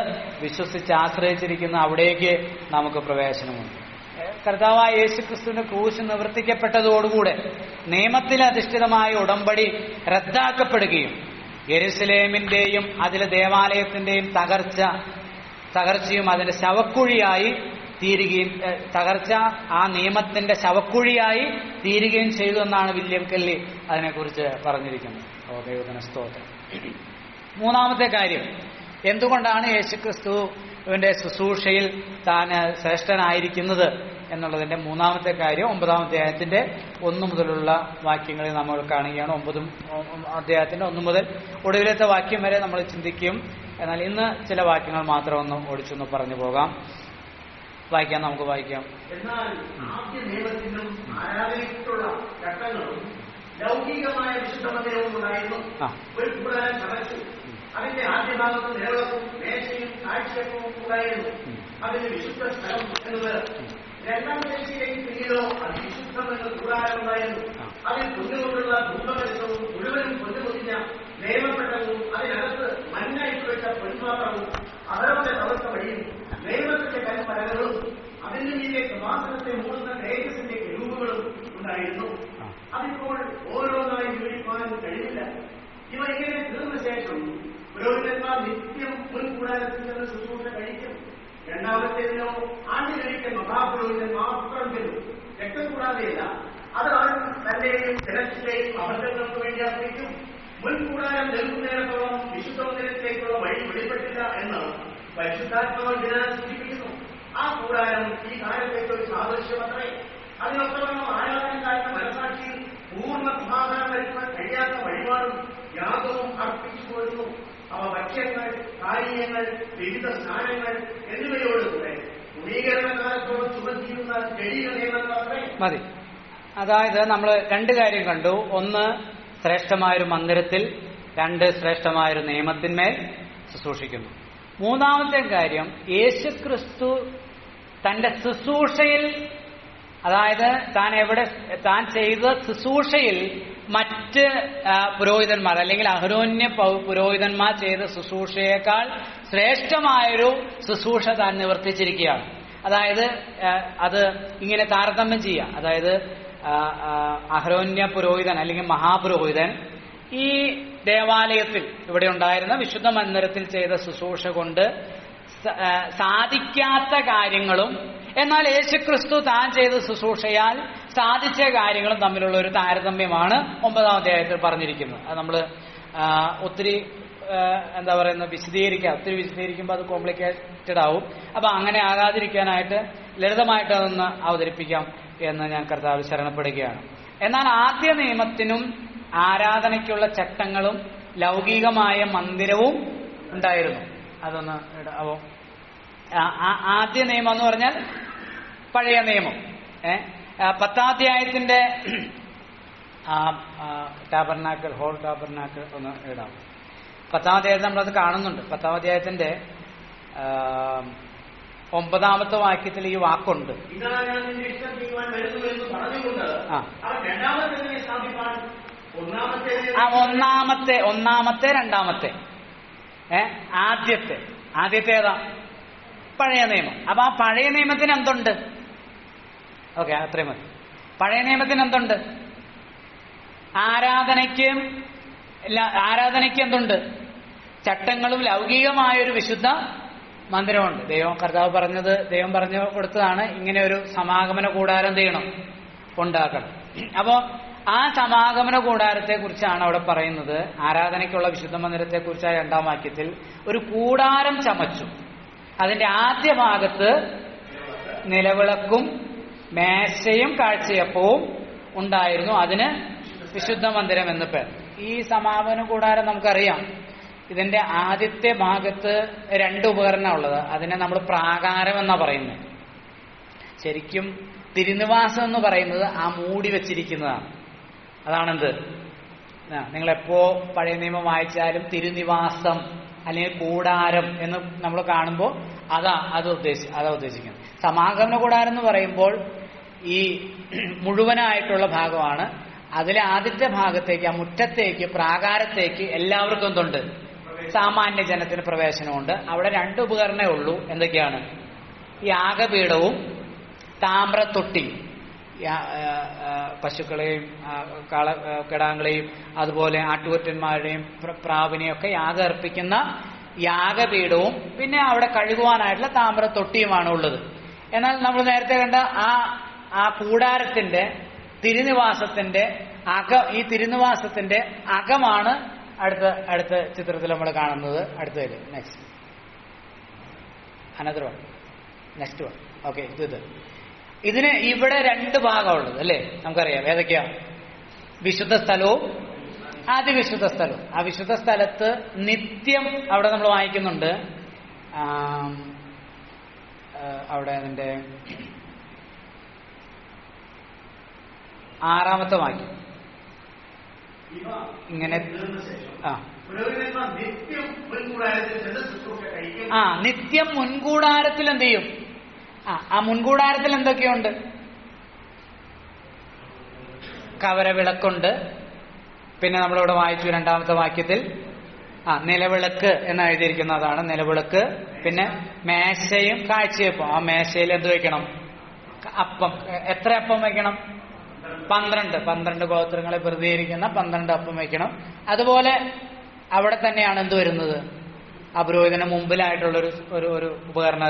വിശ്വസിച്ച് ആശ്രയിച്ചിരിക്കുന്ന. അവിടേക്ക് നമുക്ക് പ്രവേശനമുണ്ട്. കർത്താവായ യേശുക്രിസ്തുവിന്റെ ക്രൂശ് നിവർത്തിക്കപ്പെട്ടതോടുകൂടെ നിയമത്തിൽ അധിഷ്ഠിതമായ ഉടമ്പടി റദ്ദാക്കപ്പെടുകയും യെരുശലേമിന്റെയും അതിലെ ദേവാലയത്തിന്റെയും തകർച്ചയും അതിന്റെ ശവക്കുഴിയായി തീരുകയും, തകർച്ച ആ നിയമത്തിന്റെ ശവക്കുഴിയായി തീരുകയും ചെയ്തു എന്നാണ് വില്യം കെല്ലി അതിനെക്കുറിച്ച് പറഞ്ഞിരിക്കുന്നത്. ഓ ദൈവത്തിന് സ്തോത്രം. മൂന്നാമത്തെ കാര്യം, എന്തുകൊണ്ടാണ് യേശുക്രിസ്തുവിന്റെ ശുശ്രൂഷയിൽ താൻ ശ്രേഷ്ഠനായിരിക്കുന്നത് എന്നുള്ളതിന്റെ മൂന്നാമത്തെ കാര്യം 9-ാം അധ്യായത്തിന്റെ 1 മുതലുള്ള വാക്യങ്ങളിൽ നമ്മൾ കാണുകയാണ്. 9 അധ്യായത്തിന്റെ 1 മുതൽ ഒടുവിലത്തെ വാക്യം വരെ നമ്മൾ ചിന്തിക്കും. എന്നാൽ ഇന്ന് ചില വാക്യങ്ങൾ മാത്രം ഒന്ന് ഓടിച്ചൊന്ന് പറഞ്ഞു പോകാം. നമുക്ക് വായിക്കാം. എന്നാൽ ആദ്യ നിയമത്തിനും ആരാധനയ്ക്കുള്ള ചട്ടങ്ങളും ലൗകികമായ വിശുദ്ധ മന്ദിരവും ഉണ്ടായിരുന്നു. ഒരു കൂടാരം ചമച്ചു. അതിന്റെ ആദ്യ ഭാഗത്ത് നിലവിളക്കും മേശയും കാഴ്ചയപ്പവും ഉണ്ടായിരുന്നു. അതിന് വിശുദ്ധ സ്ഥലം എന്നത്. രണ്ടാം ശേഷിയിലേക്ക് പിന്നിലോ അതിവിശുദ്ധം എന്ന കൂടാരം ഉണ്ടായിരുന്നു. അതിൽ പൊന്നുകൊണ്ടുള്ള ധൂപകലശവും മുഴുവനും പൊന്നുപൊതിഞ്ഞ നിയമപ്പെട്ടവും അതിനകത്ത് മഞ്ഞായിട്ട് വെച്ച പൊൻപാത്രവും അവരവന്റെ തവസ്ഥ വഴിയും നിയമത്തിന്റെ കൽപ്പനകളും അതിന്റെ മീതെ കൃപാസനത്തെ മൂടുന്ന തേജസ്സിന്റെ കെരൂബുകളും ഉണ്ടായിരുന്നു. അതിപ്പോൾ ഓരോന്നായി വിവരിക്കാനും കഴിയില്ല. ഇവ ഇങ്ങനെ തീർന്ന ശേഷം പുരോഹിതന്മാർ നിത്യം മുൻകൂടാരത്തിൽ നിന്ന് ശുശ്രൂഷ കഴിക്കും. രണ്ടാമത്തേതിനോ ആണ്ടിലൊരിക്കൽ മഹാപുരോഹിതൻ മാത്രം ചെല്ലും. രക്തം കൂടാതെയല്ല. അത് അവൻ തന്റെയും ജനത്തിന്റെയും അബദ്ധങ്ങൾക്ക് വേണ്ടി അർപ്പിക്കും. മുൻകൂടാരം നിൽക്കുന്നേരത്തോളം വിശുദ്ധ മന്ദിരത്തിലേക്കുള്ള വഴി വെളിപ്പെട്ടില്ല എന്ന് പരിശുദ്ധാത്മാവ് ജനനെ സൂചിപ്പിക്കുന്നു. ആ കൂടാരം ഈ കാലത്തേക്ക് ഒരു സാദൃശ്യമത്രേ. അതിനൊത്തവണ്ണം ആരാധനക്കാരുടെ മനസാക്ഷിയിൽ പൂർണ്ണ സമാധാനം വരുത്താൻ കഴിയാത്ത വഴിപാടും യാഗവും അർപ്പിച്ചു പോരുന്നു. അവ ഭക്ഷ്യങ്ങൾ, കാരീയങ്ങൾ, വിവിധ സ്നാനങ്ങൾ എന്നിവയോടുകൂടെ പുനീകരണ കാലത്തോട് ചുമത്തിയിരുന്ന ജഡീക നിയമങ്ങളത്രേ. മതി. അതായത് നമ്മൾ 2 കാര്യം കണ്ടു. 1 ശ്രേഷ്ഠമായൊരു മന്ദിരത്തിൽ, 2 ശ്രേഷ്ഠമായൊരു നിയമത്തിന്മേൽ ശുശ്രൂഷിക്കുന്നു. മൂന്നാമത്തെ കാര്യം, യേശുക്രിസ്തു തന്റെ ശുശ്രൂഷയിൽ, അതായത് താൻ ചെയ്ത ശുശ്രൂഷയിൽ മറ്റ് പുരോഹിതന്മാർ അല്ലെങ്കിൽ അഹരോന്യ പുരോഹിതന്മാർ ചെയ്ത ശുശ്രൂഷയേക്കാൾ ശ്രേഷ്ഠമായൊരു ശുശ്രൂഷ താൻ നിവർത്തിച്ചിരിക്കുകയാണ്. അതായത് അത് ഇങ്ങനെ താരതമ്യം ചെയ്യുക. അതായത് അഹരോന്യ പുരോഹിതൻ അല്ലെങ്കിൽ മഹാപുരോഹിതൻ ഈ ദേവാലയത്തിൽ ഇവിടെ ഉണ്ടായിരുന്ന വിശുദ്ധ മന്ദിരത്തിൽ ചെയ്ത ശുശ്രൂഷ കൊണ്ട് സാധിക്കാത്ത കാര്യങ്ങളും എന്നാൽ യേശുക്രിസ്തു താൻ ചെയ്ത ശുശ്രൂഷയാൽ സാധിച്ച കാര്യങ്ങളും തമ്മിലുള്ള ഒരു താരതമ്യമാണ് 9-ാം അധ്യായത്തിൽ പറഞ്ഞിരിക്കുന്നത്. അത് നമ്മൾ ഒത്തിരി ഒത്തിരി വിശദീകരിക്കുമ്പോൾ അത് കോംപ്ലിക്കേറ്റഡ് ആവും. അപ്പൊ അങ്ങനെ ആകാതിരിക്കാനായിട്ട് ലളിതമായിട്ട് അതൊന്ന് അവതരിപ്പിക്കാം എന്ന് ഞാൻ കർത്താവ് ശരണപ്പെടുകയാണ്. എന്നാൽ ആദ്യ നിയമത്തിനും ആരാധനയ്ക്കുള്ള ചട്ടങ്ങളും ലൗകികമായ മന്ദിരവും ഉണ്ടായിരുന്നു. അതൊന്ന് ഇടാവോ? ആദ്യ നിയമം എന്ന് പറഞ്ഞാൽ പഴയ നിയമം. 10-ാം അധ്യായത്തിന്റെ ടാബർനാക്കിൾ, ഹോൾ ടാബർനാക്കിൾ ഒന്ന് ഇടാം. 10-ാം അധ്യായത്തിൽ നമ്മളത് കാണുന്നുണ്ട്. 10-ാം അധ്യായത്തിന്റെ 9-ാമത്തെ വാക്യത്തിൽ ഈ വാക്കുണ്ട്. ഒന്നാമത്തെ രണ്ടാമത്തെ ആദ്യത്തെ ഏതാ? പഴയ നിയമം. അപ്പൊ ആ പഴയ നിയമത്തിന് എന്തുണ്ട്? ഓക്കെ, അത്രയും മതി. പഴയ നിയമത്തിന് എന്തുണ്ട്? ആരാധനയ്ക്ക് എന്തുണ്ട്? ചട്ടങ്ങളും ലൗകികമായൊരു വിശുദ്ധ മന്ദിരമുണ്ട്. കർത്താവ് ദൈവം പറഞ്ഞു കൊടുത്തതാണ് ഇങ്ങനെ ഒരു സമാഗമന കൂടാരം എന്ത് ചെയ്യണം? ഉണ്ടാക്കണം. അപ്പോ ആ സമാഗമന കൂടാരത്തെ കുറിച്ചാണ് അവിടെ പറയുന്നത്. ആരാധനയ്ക്കുള്ള വിശുദ്ധ മന്ദിരത്തെ കുറിച്ച് 2-ാം വാക്യത്തിൽ ഒരു കൂടാരം ചമച്ചു. അതിന്റെ ആദ്യ ഭാഗത്ത് നിലവിളക്കും മേശയും കാഴ്ചയപ്പവും ഉണ്ടായിരുന്നു. അതിന് വിശുദ്ധ മന്ദിരം എന്ന് പേർ. ഈ സമാപന കൂടാരം നമുക്കറിയാം. ഇതിന്റെ ആദ്യത്തെ ഭാഗത്ത് 2 ഉപകരണം ഉള്ളത്. അതിനെ നമ്മൾ പ്രാകാരം എന്നാ പറയുന്നത്. ശരിക്കും തിരുനിവാസം എന്ന് പറയുന്നത് ആ മൂടി വെച്ചിരിക്കുന്നതാണ്. അതാണെന്ത്? നിങ്ങളെപ്പോ പഴയ നിയമം വായിച്ചാലും തിരുനിവാസം അല്ലെങ്കിൽ കൂടാരം എന്ന് നമ്മൾ കാണുമ്പോൾ അതാ ഉദ്ദേശിക്കുന്നത്. സമാഗമന കൂടാരം എന്ന് പറയുമ്പോൾ ഈ മുഴുവനായിട്ടുള്ള ഭാഗമാണ്. അതിലെ ആദ്യത്തെ ഭാഗത്തേക്ക്, ആ മുറ്റത്തേക്ക്, പ്രാകാരത്തേക്ക് എല്ലാവർക്കും എന്തുണ്ട്? സാമാന്യ ജനത്തിന് പ്രവേശനമുണ്ട്. അവിടെ 2 ഉപകരണമേ ഉള്ളൂ. എന്തൊക്കെയാണ്? യാഗപീഠവും താമ്രത്തൊട്ടിയും. പശുക്കളെയും കിടാങ്ങളെയും അതുപോലെ ആട്ടുകൊറ്റന്മാരുടെയും പ്രാവിനെയും ഒക്കെ യാഗം അർപ്പിക്കുന്ന യാഗപീഠവും പിന്നെ അവിടെ കഴുകുവാനായിട്ടുള്ള താമ്രത്തൊട്ടിയുമാണ് ഉള്ളത്. എന്നാൽ നമ്മൾ നേരത്തെ കണ്ട ആ കൂടാരത്തിന്റെ തിരുനിവാസത്തിന്റെ ഈ തിരുനിവാസത്തിന്റെ അകമാണ് അടുത്ത ചിത്രത്തിൽ നമ്മൾ കാണുന്നത്. അടുത്തതിൽ നെക്സ്റ്റ് വൺ. ഓക്കെ, ഇതിന് ഇവിടെ 2 ഭാഗമുള്ളത് അല്ലേ? നമുക്കറിയാം ഏതൊക്കെയാ? വിശുദ്ധ സ്ഥലവും അതിവിശുദ്ധ സ്ഥലവും. ആ വിശുദ്ധ സ്ഥലത്ത് നിത്യം അവിടെ നമ്മൾ വായിക്കുന്നുണ്ട്. അവിടെ അതിന്റെ 6-ാമത്തെ വാക്യം ഇങ്ങനെ നിത്യം മുൻകൂടാരത്തിൽ എന്ത് ചെയ്യും? ആ മുൻകൂടാരത്തിൽ എന്തൊക്കെയുണ്ട്? കവരവിളക്കുണ്ട്. പിന്നെ നമ്മളിവിടെ വായിച്ചു 2-ാമത്തെ വാക്യത്തിൽ നിലവിളക്ക് എന്ന് എഴുതിയിരിക്കുന്നതാണ് നിലവിളക്ക്. പിന്നെ മേശയും കാഴ്ചയപ്പം. ആ മേശയിൽ എന്ത് വെക്കണം? അപ്പം. എത്ര അപ്പം വെക്കണം? 12 ഗോത്രങ്ങളെ പ്രതിനിധീകരിക്കുന്ന 12 അപ്പം വെക്കണം. അതുപോലെ അവിടെ തന്നെയാണ് എന്ത് വരുന്നത്? ആ പുരോഹിതന് മുമ്പിലായിട്ടുള്ളൊരു ഒരു ഉപകരണം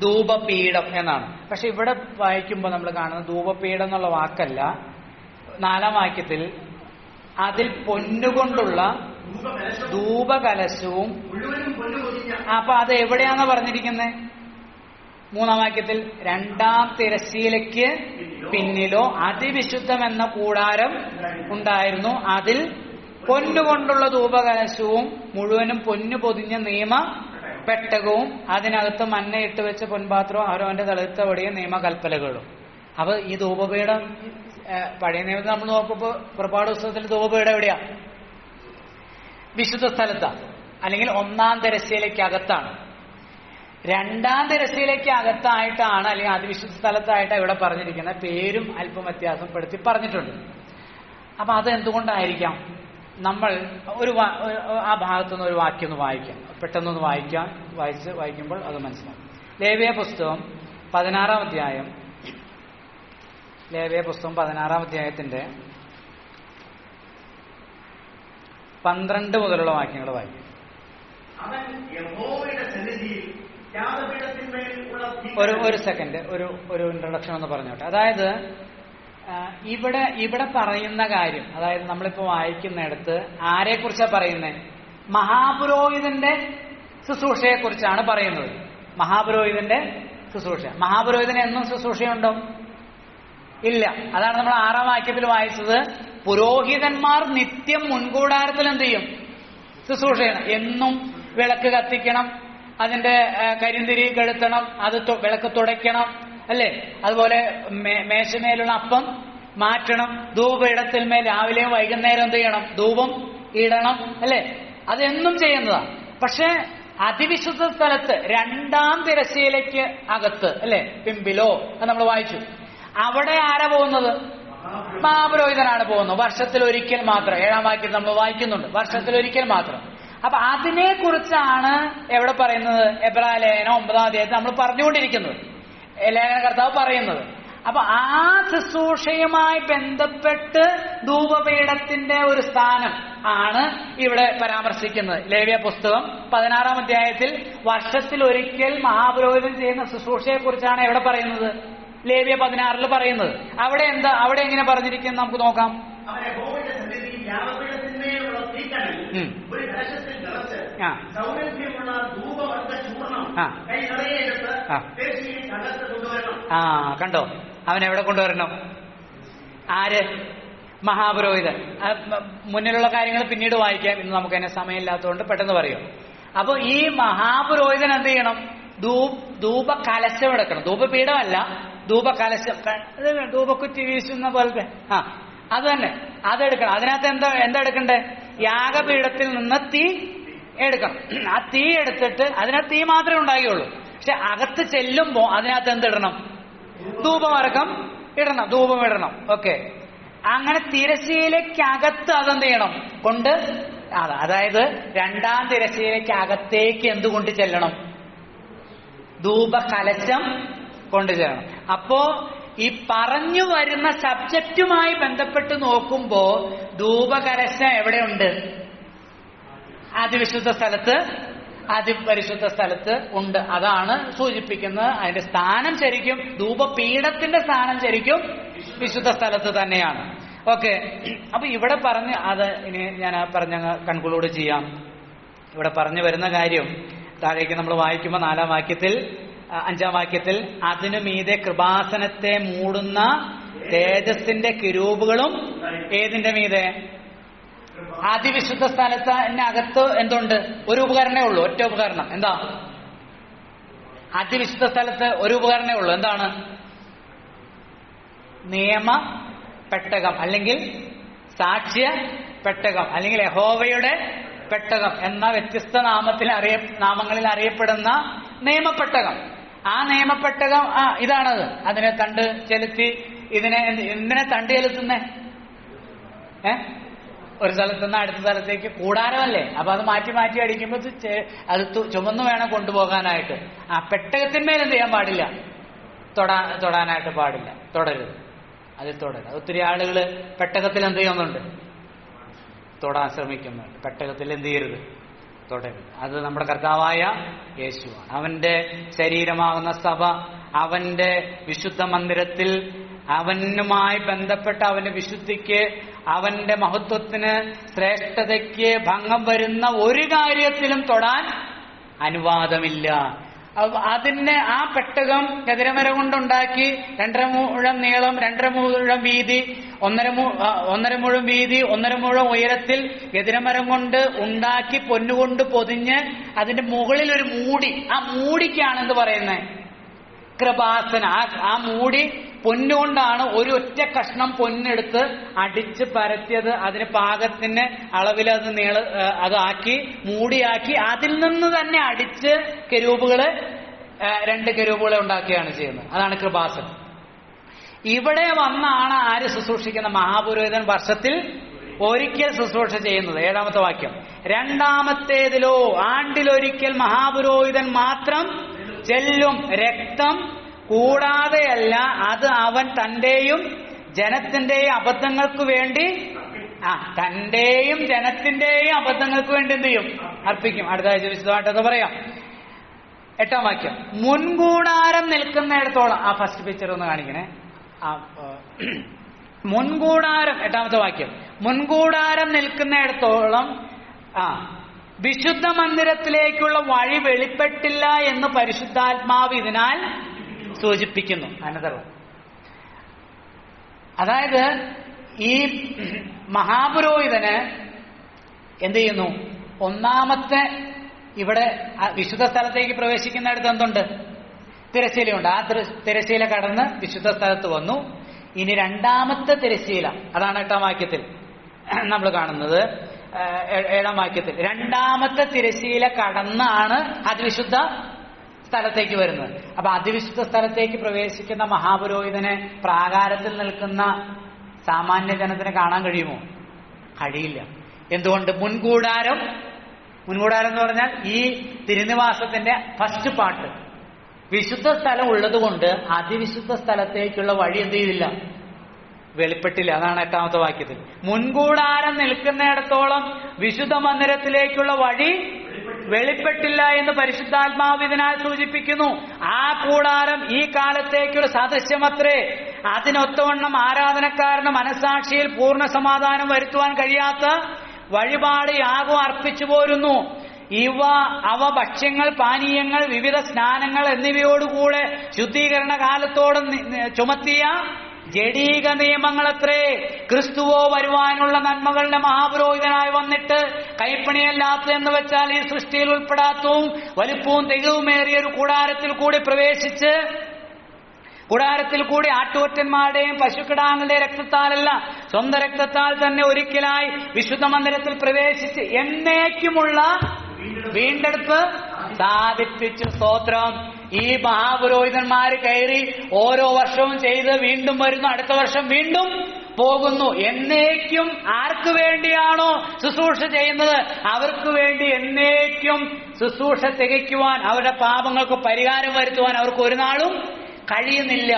ധൂപപീഠം എന്നാണ്. പക്ഷെ ഇവിടെ വായിക്കുമ്പോൾ നമ്മൾ കാണുന്നത് ധൂപപീഠം എന്നുള്ള വാക്കല്ല. 4-ാം വാക്യത്തിൽ അതിൽ പൊന്നുകൊണ്ടുള്ള ധൂപകലശവും. അപ്പൊ അത് എവിടെയാണെന്ന് പറഞ്ഞിരിക്കുന്നത്? 3-ാം വാക്യത്തിൽ 2-ാം തിരശ്ശീലയ്ക്ക് പിന്നിലോ അതിവിശുദ്ധം എന്ന കൂടാരം ഉണ്ടായിരുന്നു. അതിൽ പൊന്നുകൊണ്ടുള്ള ധൂപകലശവും മുഴുവനും പൊന്നു പൊതിഞ്ഞ നിയമ പെട്ടകവും അതിനകത്ത് മന്നയിട്ട് വെച്ച പൊൻപാത്രവും ആരോന്റെ തളിർത്തവടിയും നിയമകൽപ്പലകളും. അപ്പൊ ഈ ധൂപപീഠം പഴയ നിയമത്തിൽ നമ്മൾ നോക്കുമ്പോൾ പുറപ്പാട് പുസ്തകത്തിൽ ധൂപപീഠം എവിടെയാ? വിശുദ്ധ സ്ഥലത്താണ്, അല്ലെങ്കിൽ 1-ാം തിരശ്ശീലയ്ക്ക് അകത്താണ്. 2-ാം തിരശ്ശീലയ്ക്ക് അകത്തായിട്ടാണ്, അല്ലെങ്കിൽ അതിവിശുദ്ധ സ്ഥലത്തായിട്ടാണ് ഇവിടെ പറഞ്ഞിരിക്കുന്നത്. പേരും അല്പം വ്യത്യാസപ്പെടുത്തി പറഞ്ഞിട്ടുണ്ട്. അപ്പൊ അത് എന്തുകൊണ്ടായിരിക്കാം? നമ്മൾ ആ ഭാഗത്തുനിന്ന് ഒരു വാക്യം ഒന്ന് വായിക്കാം. പെട്ടെന്നൊന്ന് വായിക്കുമ്പോൾ അത് മനസ്സിലാവും. ലേവ്യ പുസ്തകം 16-ാം അധ്യായം. ലേവ്യ പുസ്തകം 16-ാം അധ്യായത്തിന്റെ 12 മുതലുള്ള വാക്യങ്ങൾ വായിക്കും. ഒരു സെക്കൻഡ്, ഒരു ഇൻട്രൊഡക്ഷൻ ഒന്ന് പറഞ്ഞോട്ടെ. അതായത് ഇവിടെ പറയുന്ന കാര്യം, അതായത് നമ്മളിപ്പോ വായിക്കുന്നിടത്ത് ആരെക്കുറിച്ചാണ് പറയുന്നത്? മഹാപുരോഹിതന്റെ ശുശ്രൂഷയെ കുറിച്ചാണ് പറയുന്നത്. മഹാപുരോഹിതന്റെ ശുശ്രൂഷ. മഹാപുരോഹിതന് എന്നും ശുശ്രൂഷയുണ്ടോ? ഇല്ല. അതാണ് നമ്മൾ 6-ാം വാക്യത്തിൽ വായിച്ചത്. പുരോഹിതന്മാർ നിത്യം മുൻകൂടാരത്തിൽ എന്ത് ചെയ്യും? ശുശ്രൂഷ ചെയ്യണം. എന്നും വിളക്ക് കത്തിക്കണം, അതിന്റെ കരിന്തിരി കെടുത്തണം, അത് വിളക്ക് തുടയ്ക്കണം അല്ലേ? അതുപോലെ മേശമേലുള്ള അപ്പം മാറ്റണം. ധൂപയിടത്തിന്മേൽ രാവിലെയും വൈകുന്നേരം എന്ത് ചെയ്യണം? ധൂപം ഇടണം അല്ലേ? അതെന്നും ചെയ്യുന്നതാണ്. പക്ഷെ അതിവിശുദ്ധ സ്ഥലത്ത് 2-ാം തിരശ്ശീലയ്ക്ക് അകത്ത് അല്ലെ, പിമ്പിലോ അത് നമ്മൾ വായിച്ചു. അവിടെ ആരാ പോകുന്നത്? മഹാപുരോഹിതനാണ് പോകുന്നത്. വർഷത്തിൽ ഒരിക്കൽ മാത്രം. 7-ാം വാക്യത്തിൽ നമ്മൾ വായിക്കുന്നുണ്ട്, വർഷത്തിൽ ഒരിക്കൽ മാത്രം. അപ്പൊ അതിനെ കുറിച്ചാണ് എവിടെ പറയുന്നത്? എബ്രായ ലേഖനം 9-ാം അധ്യായത്തിൽ നമ്മൾ പറഞ്ഞുകൊണ്ടിരിക്കുന്നത്, ലേഖനകർത്താവ് പറയുന്നത്. അപ്പൊ ആ ശുശ്രൂഷയുമായി ബന്ധപ്പെട്ട് ധൂപപീഠത്തിന്റെ ഒരു സ്ഥാനം ആണ് ഇവിടെ പരാമർശിക്കുന്നത്. ലേവ്യ പുസ്തകം 16-ാം അധ്യായത്തിൽ വർഷത്തിൽ ഒരിക്കൽ മഹാപുരോഹിതൻ ചെയ്യുന്ന ശുശ്രൂഷയെ കുറിച്ചാണ് എവിടെ പറയുന്നത്? ലേവ്യ 16 പറയുന്നത്. അവിടെ എന്താ, അവിടെ എങ്ങനെ പറഞ്ഞിരിക്കുന്നത് നമുക്ക് നോക്കാം. കണ്ടോ, അവൻ എവിടെ കൊണ്ടുവരണം? ആര്? മഹാപുരോഹിതൻ. മുന്നിലുള്ള കാര്യങ്ങൾ പിന്നീട് വായിക്കാം, ഇന്ന് നമുക്ക് അതിനെ സമയമില്ലാത്തതുകൊണ്ട് പെട്ടെന്ന് പറയും. അപ്പൊ ഈ മഹാപുരോഹിതൻ എന്ത് ചെയ്യണം? ധൂപ കലശം എടുക്കണം. ധൂപപീഠമല്ല, ധൂപ കലശം, ധൂപക്കുറ്റി വീശുന്ന പോലത്തെ അത് തന്നെ, അതെടുക്കണം. അതിനകത്ത് എന്താ എടുക്കണ്ടേ? യാഗപീഠത്തിൽ നിന്ന് തീ എടുക്കണം. ആ തീ എടുത്തിട്ട് അതിനകത്ത് തീ മാത്രമേ ഉണ്ടാകുകയുള്ളൂ. പക്ഷെ അകത്ത് ചെല്ലുമ്പോ അതിനകത്ത് എന്തിടണം? ധൂപമരക്കം ഇടണം, ധൂപം ഇടണം. ഓക്കെ, അങ്ങനെ തിരശ്ശീലയ്ക്കകത്ത് അതെന്ത് ചെയ്യണം? കൊണ്ട്, അതായത് രണ്ടാം തിരശ്ശീലയ്ക്കകത്തേക്ക് എന്തുകൊണ്ട് ചെല്ലണം? ധൂപ കലശം കൊണ്ടു ചെല്ലണം. അപ്പോ ഈ പറഞ്ഞു വരുന്ന സബ്ജക്റ്റുമായി ബന്ധപ്പെട്ട് നോക്കുമ്പോ ധൂപകലശം എവിടെയുണ്ട്? അതിവിശുദ്ധ സ്ഥലത്ത്, അതിപരിശുദ്ധ സ്ഥലത്ത് ഉണ്ട്. അതാണ് സൂചിപ്പിക്കുന്നത്. അതിന്റെ സ്ഥാനം ശരിക്കും, ധൂപപീഠത്തിന്റെ സ്ഥാനം ശരിക്കും വിശുദ്ധ സ്ഥലത്ത് തന്നെയാണ്. ഓക്കെ, അപ്പൊ ഇവിടെ പറഞ്ഞ് അത് ഇനി ഞാൻ പറഞ്ഞ കൺക്ലൂഡ് ചെയ്യാം. ഇവിടെ പറഞ്ഞു വരുന്ന കാര്യം താഴേക്ക് നമ്മൾ വായിക്കുമ്പോൾ 4-ാം വാക്യത്തിൽ, 5-ാം വാക്യത്തിൽ, അതിനു മീതെ കൃപാസനത്തെ മൂടുന്ന തേജസ്സിന്റെ കിരൂബുകളും ഏതിന്റെ മീതെ? അതിവിശുദ്ധ സ്ഥലത്തിനകത്ത് എന്തുണ്ട്? ഒരു ഉപകരണേ ഉള്ളൂ, ഒറ്റ ഉപകരണം. എന്താ? അതിവിശുദ്ധ സ്ഥലത്ത് ഒരു ഉപകരണേ ഉള്ളൂ. എന്താണ്? നിയമ പെട്ടകം, അല്ലെങ്കിൽ സാക്ഷ്യ പെട്ടകം, അല്ലെങ്കിൽ യഹോവയുടെ പെട്ടകം എന്ന വ്യത്യസ്ത നാമങ്ങളിൽ അറിയപ്പെടുന്ന നിയമപ്പെട്ടകം. ആ നിയമപ്പെട്ടകം ഇതാണത്. അതിനെ തണ്ട് ചെലുത്തി, എന്തിനെ തണ്ട് ചെലുത്തുന്നേ? ഒരു സ്ഥലത്ത് നിന്ന് അടുത്ത സ്ഥലത്തേക്ക് കൂടാരമല്ലേ, അപ്പൊ അത് മാറ്റി മാറ്റി അടിക്കുമ്പോൾ അത് ചുമന്നു വേണം കൊണ്ടുപോകാനായിട്ട്. ആ പെട്ടകത്തിന്മേൽ എന്ത് ചെയ്യാൻ പാടില്ല? തൊടാനായിട്ട് പാടില്ല, തൊടരുത്, അതിൽ തൊടരുത്. ഒത്തിരി ആളുകൾ പെട്ടകത്തിൽ എന്ത് ചെയ്യുന്നുണ്ട്? തൊടാൻ ശ്രമിക്കുന്നുണ്ട്. പെട്ടകത്തിൽ എന്ത് ചെയ്യരുത്? തൊടരുത്. അത് നമ്മുടെ കർത്താവായ യേശുവാണ്. അവന്റെ ശരീരമാകുന്ന സഭ, അവന്റെ വിശുദ്ധ മന്ദിരത്തിൽ അവനുമായി ബന്ധപ്പെട്ട അവന്റെ വിശുദ്ധിക്ക്, അവന്റെ മഹത്വത്തിന്, ശ്രേഷ്ഠതയ്ക്ക് ഭംഗം വരുന്ന ഒരു കാര്യത്തിലും തൊടാൻ അനുവാദമില്ല. അതിന് ആ പെട്ടകം ഗതിരമരം കൊണ്ടുണ്ടാക്കി 2.5 മുഴം നീളം, 2.5 മുഴം വീതി, 1.5 മുഴം വീതി, 1.5 മുഴം ഉയരത്തിൽ ഗതിരമരം കൊണ്ട് ഉണ്ടാക്കി പൊന്നുകൊണ്ട് പൊതിഞ്ഞ് അതിന്റെ മുകളിൽ ഒരു മൂടി. ആ മൂടിക്കാണ് എന്ത് പറയുന്നത്? കൃപാസന. ആ മൂടി പൊന്നുകൊണ്ടാണ്. ഒരു ഒറ്റ കഷ്ണം പൊന്നെടുത്ത് അടിച്ച് പരത്തിയത്, അതിന് പാകത്തിന് അളവിൽ അത് ആക്കി മൂടിയാക്കി അതിൽ നിന്ന് തന്നെ അടിച്ച് കെരൂബുകള്, 2 കെരൂബുകളെ ഉണ്ടാക്കുകയാണ് ചെയ്യുന്നത്. അതാണ് കൃപാസനം. ഇവിടെ വന്നാണ് ആര് ശുശ്രൂഷിക്കുന്ന? മഹാപുരോഹിതൻ വർഷത്തിൽ ഒരിക്കൽ ശുശ്രൂഷ ചെയ്യുന്നത്. 7-ാമത്തെ വാക്യം, രണ്ടാമത്തേതിലോ ആണ്ടിലൊരിക്കൽ മഹാപുരോഹിതൻ മാത്രം ചെല്ലും, രക്തം കൂടാതെയല്ല. അത് അവൻ തന്റെയും ജനത്തിന്റെയും അബദ്ധങ്ങൾക്ക് വേണ്ടി, തന്റെയും ജനത്തിന്റെയും അബദ്ധങ്ങൾക്ക് വേണ്ടി എന്ത് ചെയ്യും? അർപ്പിക്കും. അടുത്ത ആഴ്ച വിശദമായിട്ടത് പറയാം. 8-ാം വാക്യം, മുൻകൂടാരം നിൽക്കുന്നിടത്തോളം. ആ ഫസ്റ്റ് പിക്ചർ ഒന്ന് കാണിക്കണേ. മുൻകൂടാരം, 8-ാമത്തെ വാക്യം, മുൻകൂടാരം നിൽക്കുന്നിടത്തോളം വിശുദ്ധ മന്ദിരത്തിലേക്കുള്ള വഴി വെളിപ്പെട്ടില്ല എന്ന് പരിശുദ്ധാത്മാവ് ഇതിനാൽ സൂചിപ്പിക്കുന്നു. അനന്തരം, അതായത് ഈ മഹാപുരോഹിതന് എന്ത് ചെയ്യുന്നു? ഒന്നാമത്തെ ഇവിടെ വിശുദ്ധ സ്ഥലത്തേക്ക് പ്രവേശിക്കുന്നിടത്ത് എന്തുണ്ട്? തിരശ്ശീലയുണ്ട്. ആ തിരശ്ശീല കടന്ന് വിശുദ്ധ സ്ഥലത്ത് വന്നു. ഇനി രണ്ടാമത്തെ തിരശ്ശീല, അതാണ് 8-ാം വാക്യത്തിൽ നമ്മൾ കാണുന്നത്. 7-ാം വാക്യത്തിൽ രണ്ടാമത്തെ തിരശ്ശീല കടന്നാണ് അതിവിശുദ്ധ സ്ഥലത്തേക്ക് വരുന്നത്. അപ്പൊ അതിവിശുദ്ധ സ്ഥലത്തേക്ക് പ്രവേശിക്കുന്ന മഹാപുരോഹിതനെ പ്രാകാരത്തിൽ നിൽക്കുന്ന സാമാന്യ ജനത്തിന് കാണാൻ കഴിയുമോ? കഴിയില്ല. എന്തുകൊണ്ട്? മുൻകൂടാരം എന്ന് പറഞ്ഞാൽ ഈ തിരുനിവാസത്തിന്റെ ഫസ്റ്റ് പാർട്ട്, വിശുദ്ധ സ്ഥലം ഉള്ളത് കൊണ്ട് അതിവിശുദ്ധ സ്ഥലത്തേക്കുള്ള വഴി എന്ത് ചെയ്തില്ല? വെളിപ്പെട്ടില്ല. അതാണ് 8ാമത്തെ വാക്യത്തിൽ. മുൻകൂടാരം നിൽക്കുന്നിടത്തോളം വിശുദ്ധ മന്ദിരത്തിലേക്കുള്ള വഴി വെളിപ്പെട്ടില്ല എന്ന് പരിശുദ്ധാത്മാവ് ഇതിനാൽ സൂചിപ്പിക്കുന്നു. ആ കൂടാരം ഈ കാലത്തേക്കൊരു സദൃശ്യമത്രേ. അതിനൊത്തവണ്ണം ആരാധനക്കാരന് മനസാക്ഷിയിൽ പൂർണ്ണ സമാധാനം വരുത്തുവാൻ കഴിയാത്ത വഴിപാട് യാഗം അർപ്പിച്ചു പോരുന്നു. അവ ഭക്ഷ്യങ്ങൾ, പാനീയങ്ങൾ, വിവിധ സ്നാനങ്ങൾ എന്നിവയോടുകൂടെ ശുദ്ധീകരണ കാലത്തോടെ ചുമത്തിയ ജഡീക നിയമങ്ങളത്രേ. ക്രിസ്തുവോ വരുവാനുള്ള നന്മകളുടെ മഹാപുരോഹിതനായി വന്നിട്ട് കൈപ്പണിയല്ലാത്ത എന്ന് വെച്ചാൽ ഈ സൃഷ്ടിയിൽ ഉൾപ്പെടാത്തവും വലിപ്പവും തികവുമേറിയ ഒരു കൂടാരത്തിൽ കൂടി ആട്ടുകൊറ്റന്മാരുടെയും പശുക്കിടാങ്ങളുടെയും രക്തത്താലല്ല, സ്വന്തം രക്തത്താൽ തന്നെ ഒരിക്കലായി വിശുദ്ധ മന്ദിരത്തിൽ പ്രവേശിച്ച് എന്നേക്കുമുള്ള വീണ്ടെടുപ്പ് സാധിപ്പിച്ചു. സ്തോത്രം. ഈ മഹാപുരോഹിതന്മാര് കയറി ഓരോ വർഷവും ചെയ്ത് വീണ്ടും വരുന്നു, അടുത്ത വർഷം വീണ്ടും പോകുന്നു. എന്നേക്കും ആർക്ക് വേണ്ടിയാണോ ശുശ്രൂഷ ചെയ്യുന്നത് അവർക്ക് വേണ്ടി എന്നേക്കും ശുശ്രൂഷ തികയ്ക്കുവാൻ, അവരുടെ പാപങ്ങൾക്ക് പരിഹാരം വരുത്തുവാൻ അവർക്ക് ഒരു നാളും കഴിയുന്നില്ല.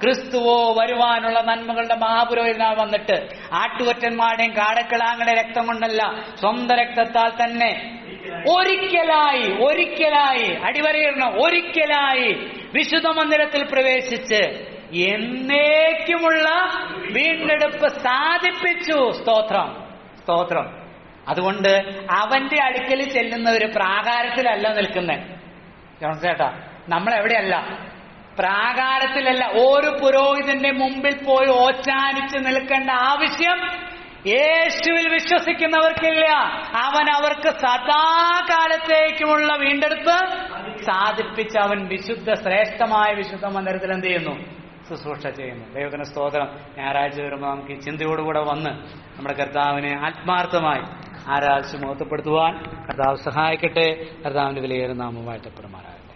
ക്രിസ്തുവോ വരുവാനുള്ള നന്മകളുടെ മഹാപുരോഹിതനായി വന്നിട്ട് ആട്ടുകൊറ്റന്മാരുടെയും കാടക്കിടാങ്ങളുടെ രക്തം കൊണ്ടല്ല, സ്വന്തം രക്തത്താൽ തന്നെ ഒരിക്കലായി അടിവരയിടണം, ഒരിക്കലായി വിശുദ്ധ മന്ദിരത്തിൽ പ്രവേശിച്ച് എന്നേക്കുമുള്ള വീണ്ടെടുപ്പ് സാധിപ്പിച്ചു. സ്തോത്രം. അതുകൊണ്ട് അവന്റെ അടുക്കൽ ചെല്ലുന്നവര് പ്രാകാരത്തിലല്ല നിൽക്കുന്നത്. ചേട്ടാ, നമ്മളെവിടെയല്ല, പ്രാകാരത്തിലല്ല. ഒരു പുരോഹിതന്റെ മുമ്പിൽ പോയി ഓച്ചാനിച്ച് നിൽക്കേണ്ട ആവശ്യം യേശുവിൽ വിശ്വസിക്കുന്നവർക്കില്ല. അവൻ അവർക്ക് സദാകാലത്തേക്കുമുള്ള വീണ്ടെടുപ്പ് സാധിപ്പിച്ച് അവൻ ശ്രേഷ്ഠമായ വിശുദ്ധ മന്ദിരത്തിൽ എന്ത് ചെയ്യുന്നു? ശുശ്രൂഷ ചെയ്യുന്നു. ദൈവത്തിന് സ്തോത്രം. ഞായറാഴ്ച വരുമ്പോൾ നമുക്ക് ഈ ചിന്തയോടുകൂടെ വന്ന് നമ്മുടെ കർത്താവിനെ ആത്മാർത്ഥമായി ആരാധിച്ച് മഹത്വപ്പെടുത്തുവാൻ കർത്താവ് സഹായിക്കട്ടെ. കർത്താവിന്റെ വിലയേറെ നാമം വാഴ്ത്തപ്പെടുമാറാകട്ടെ.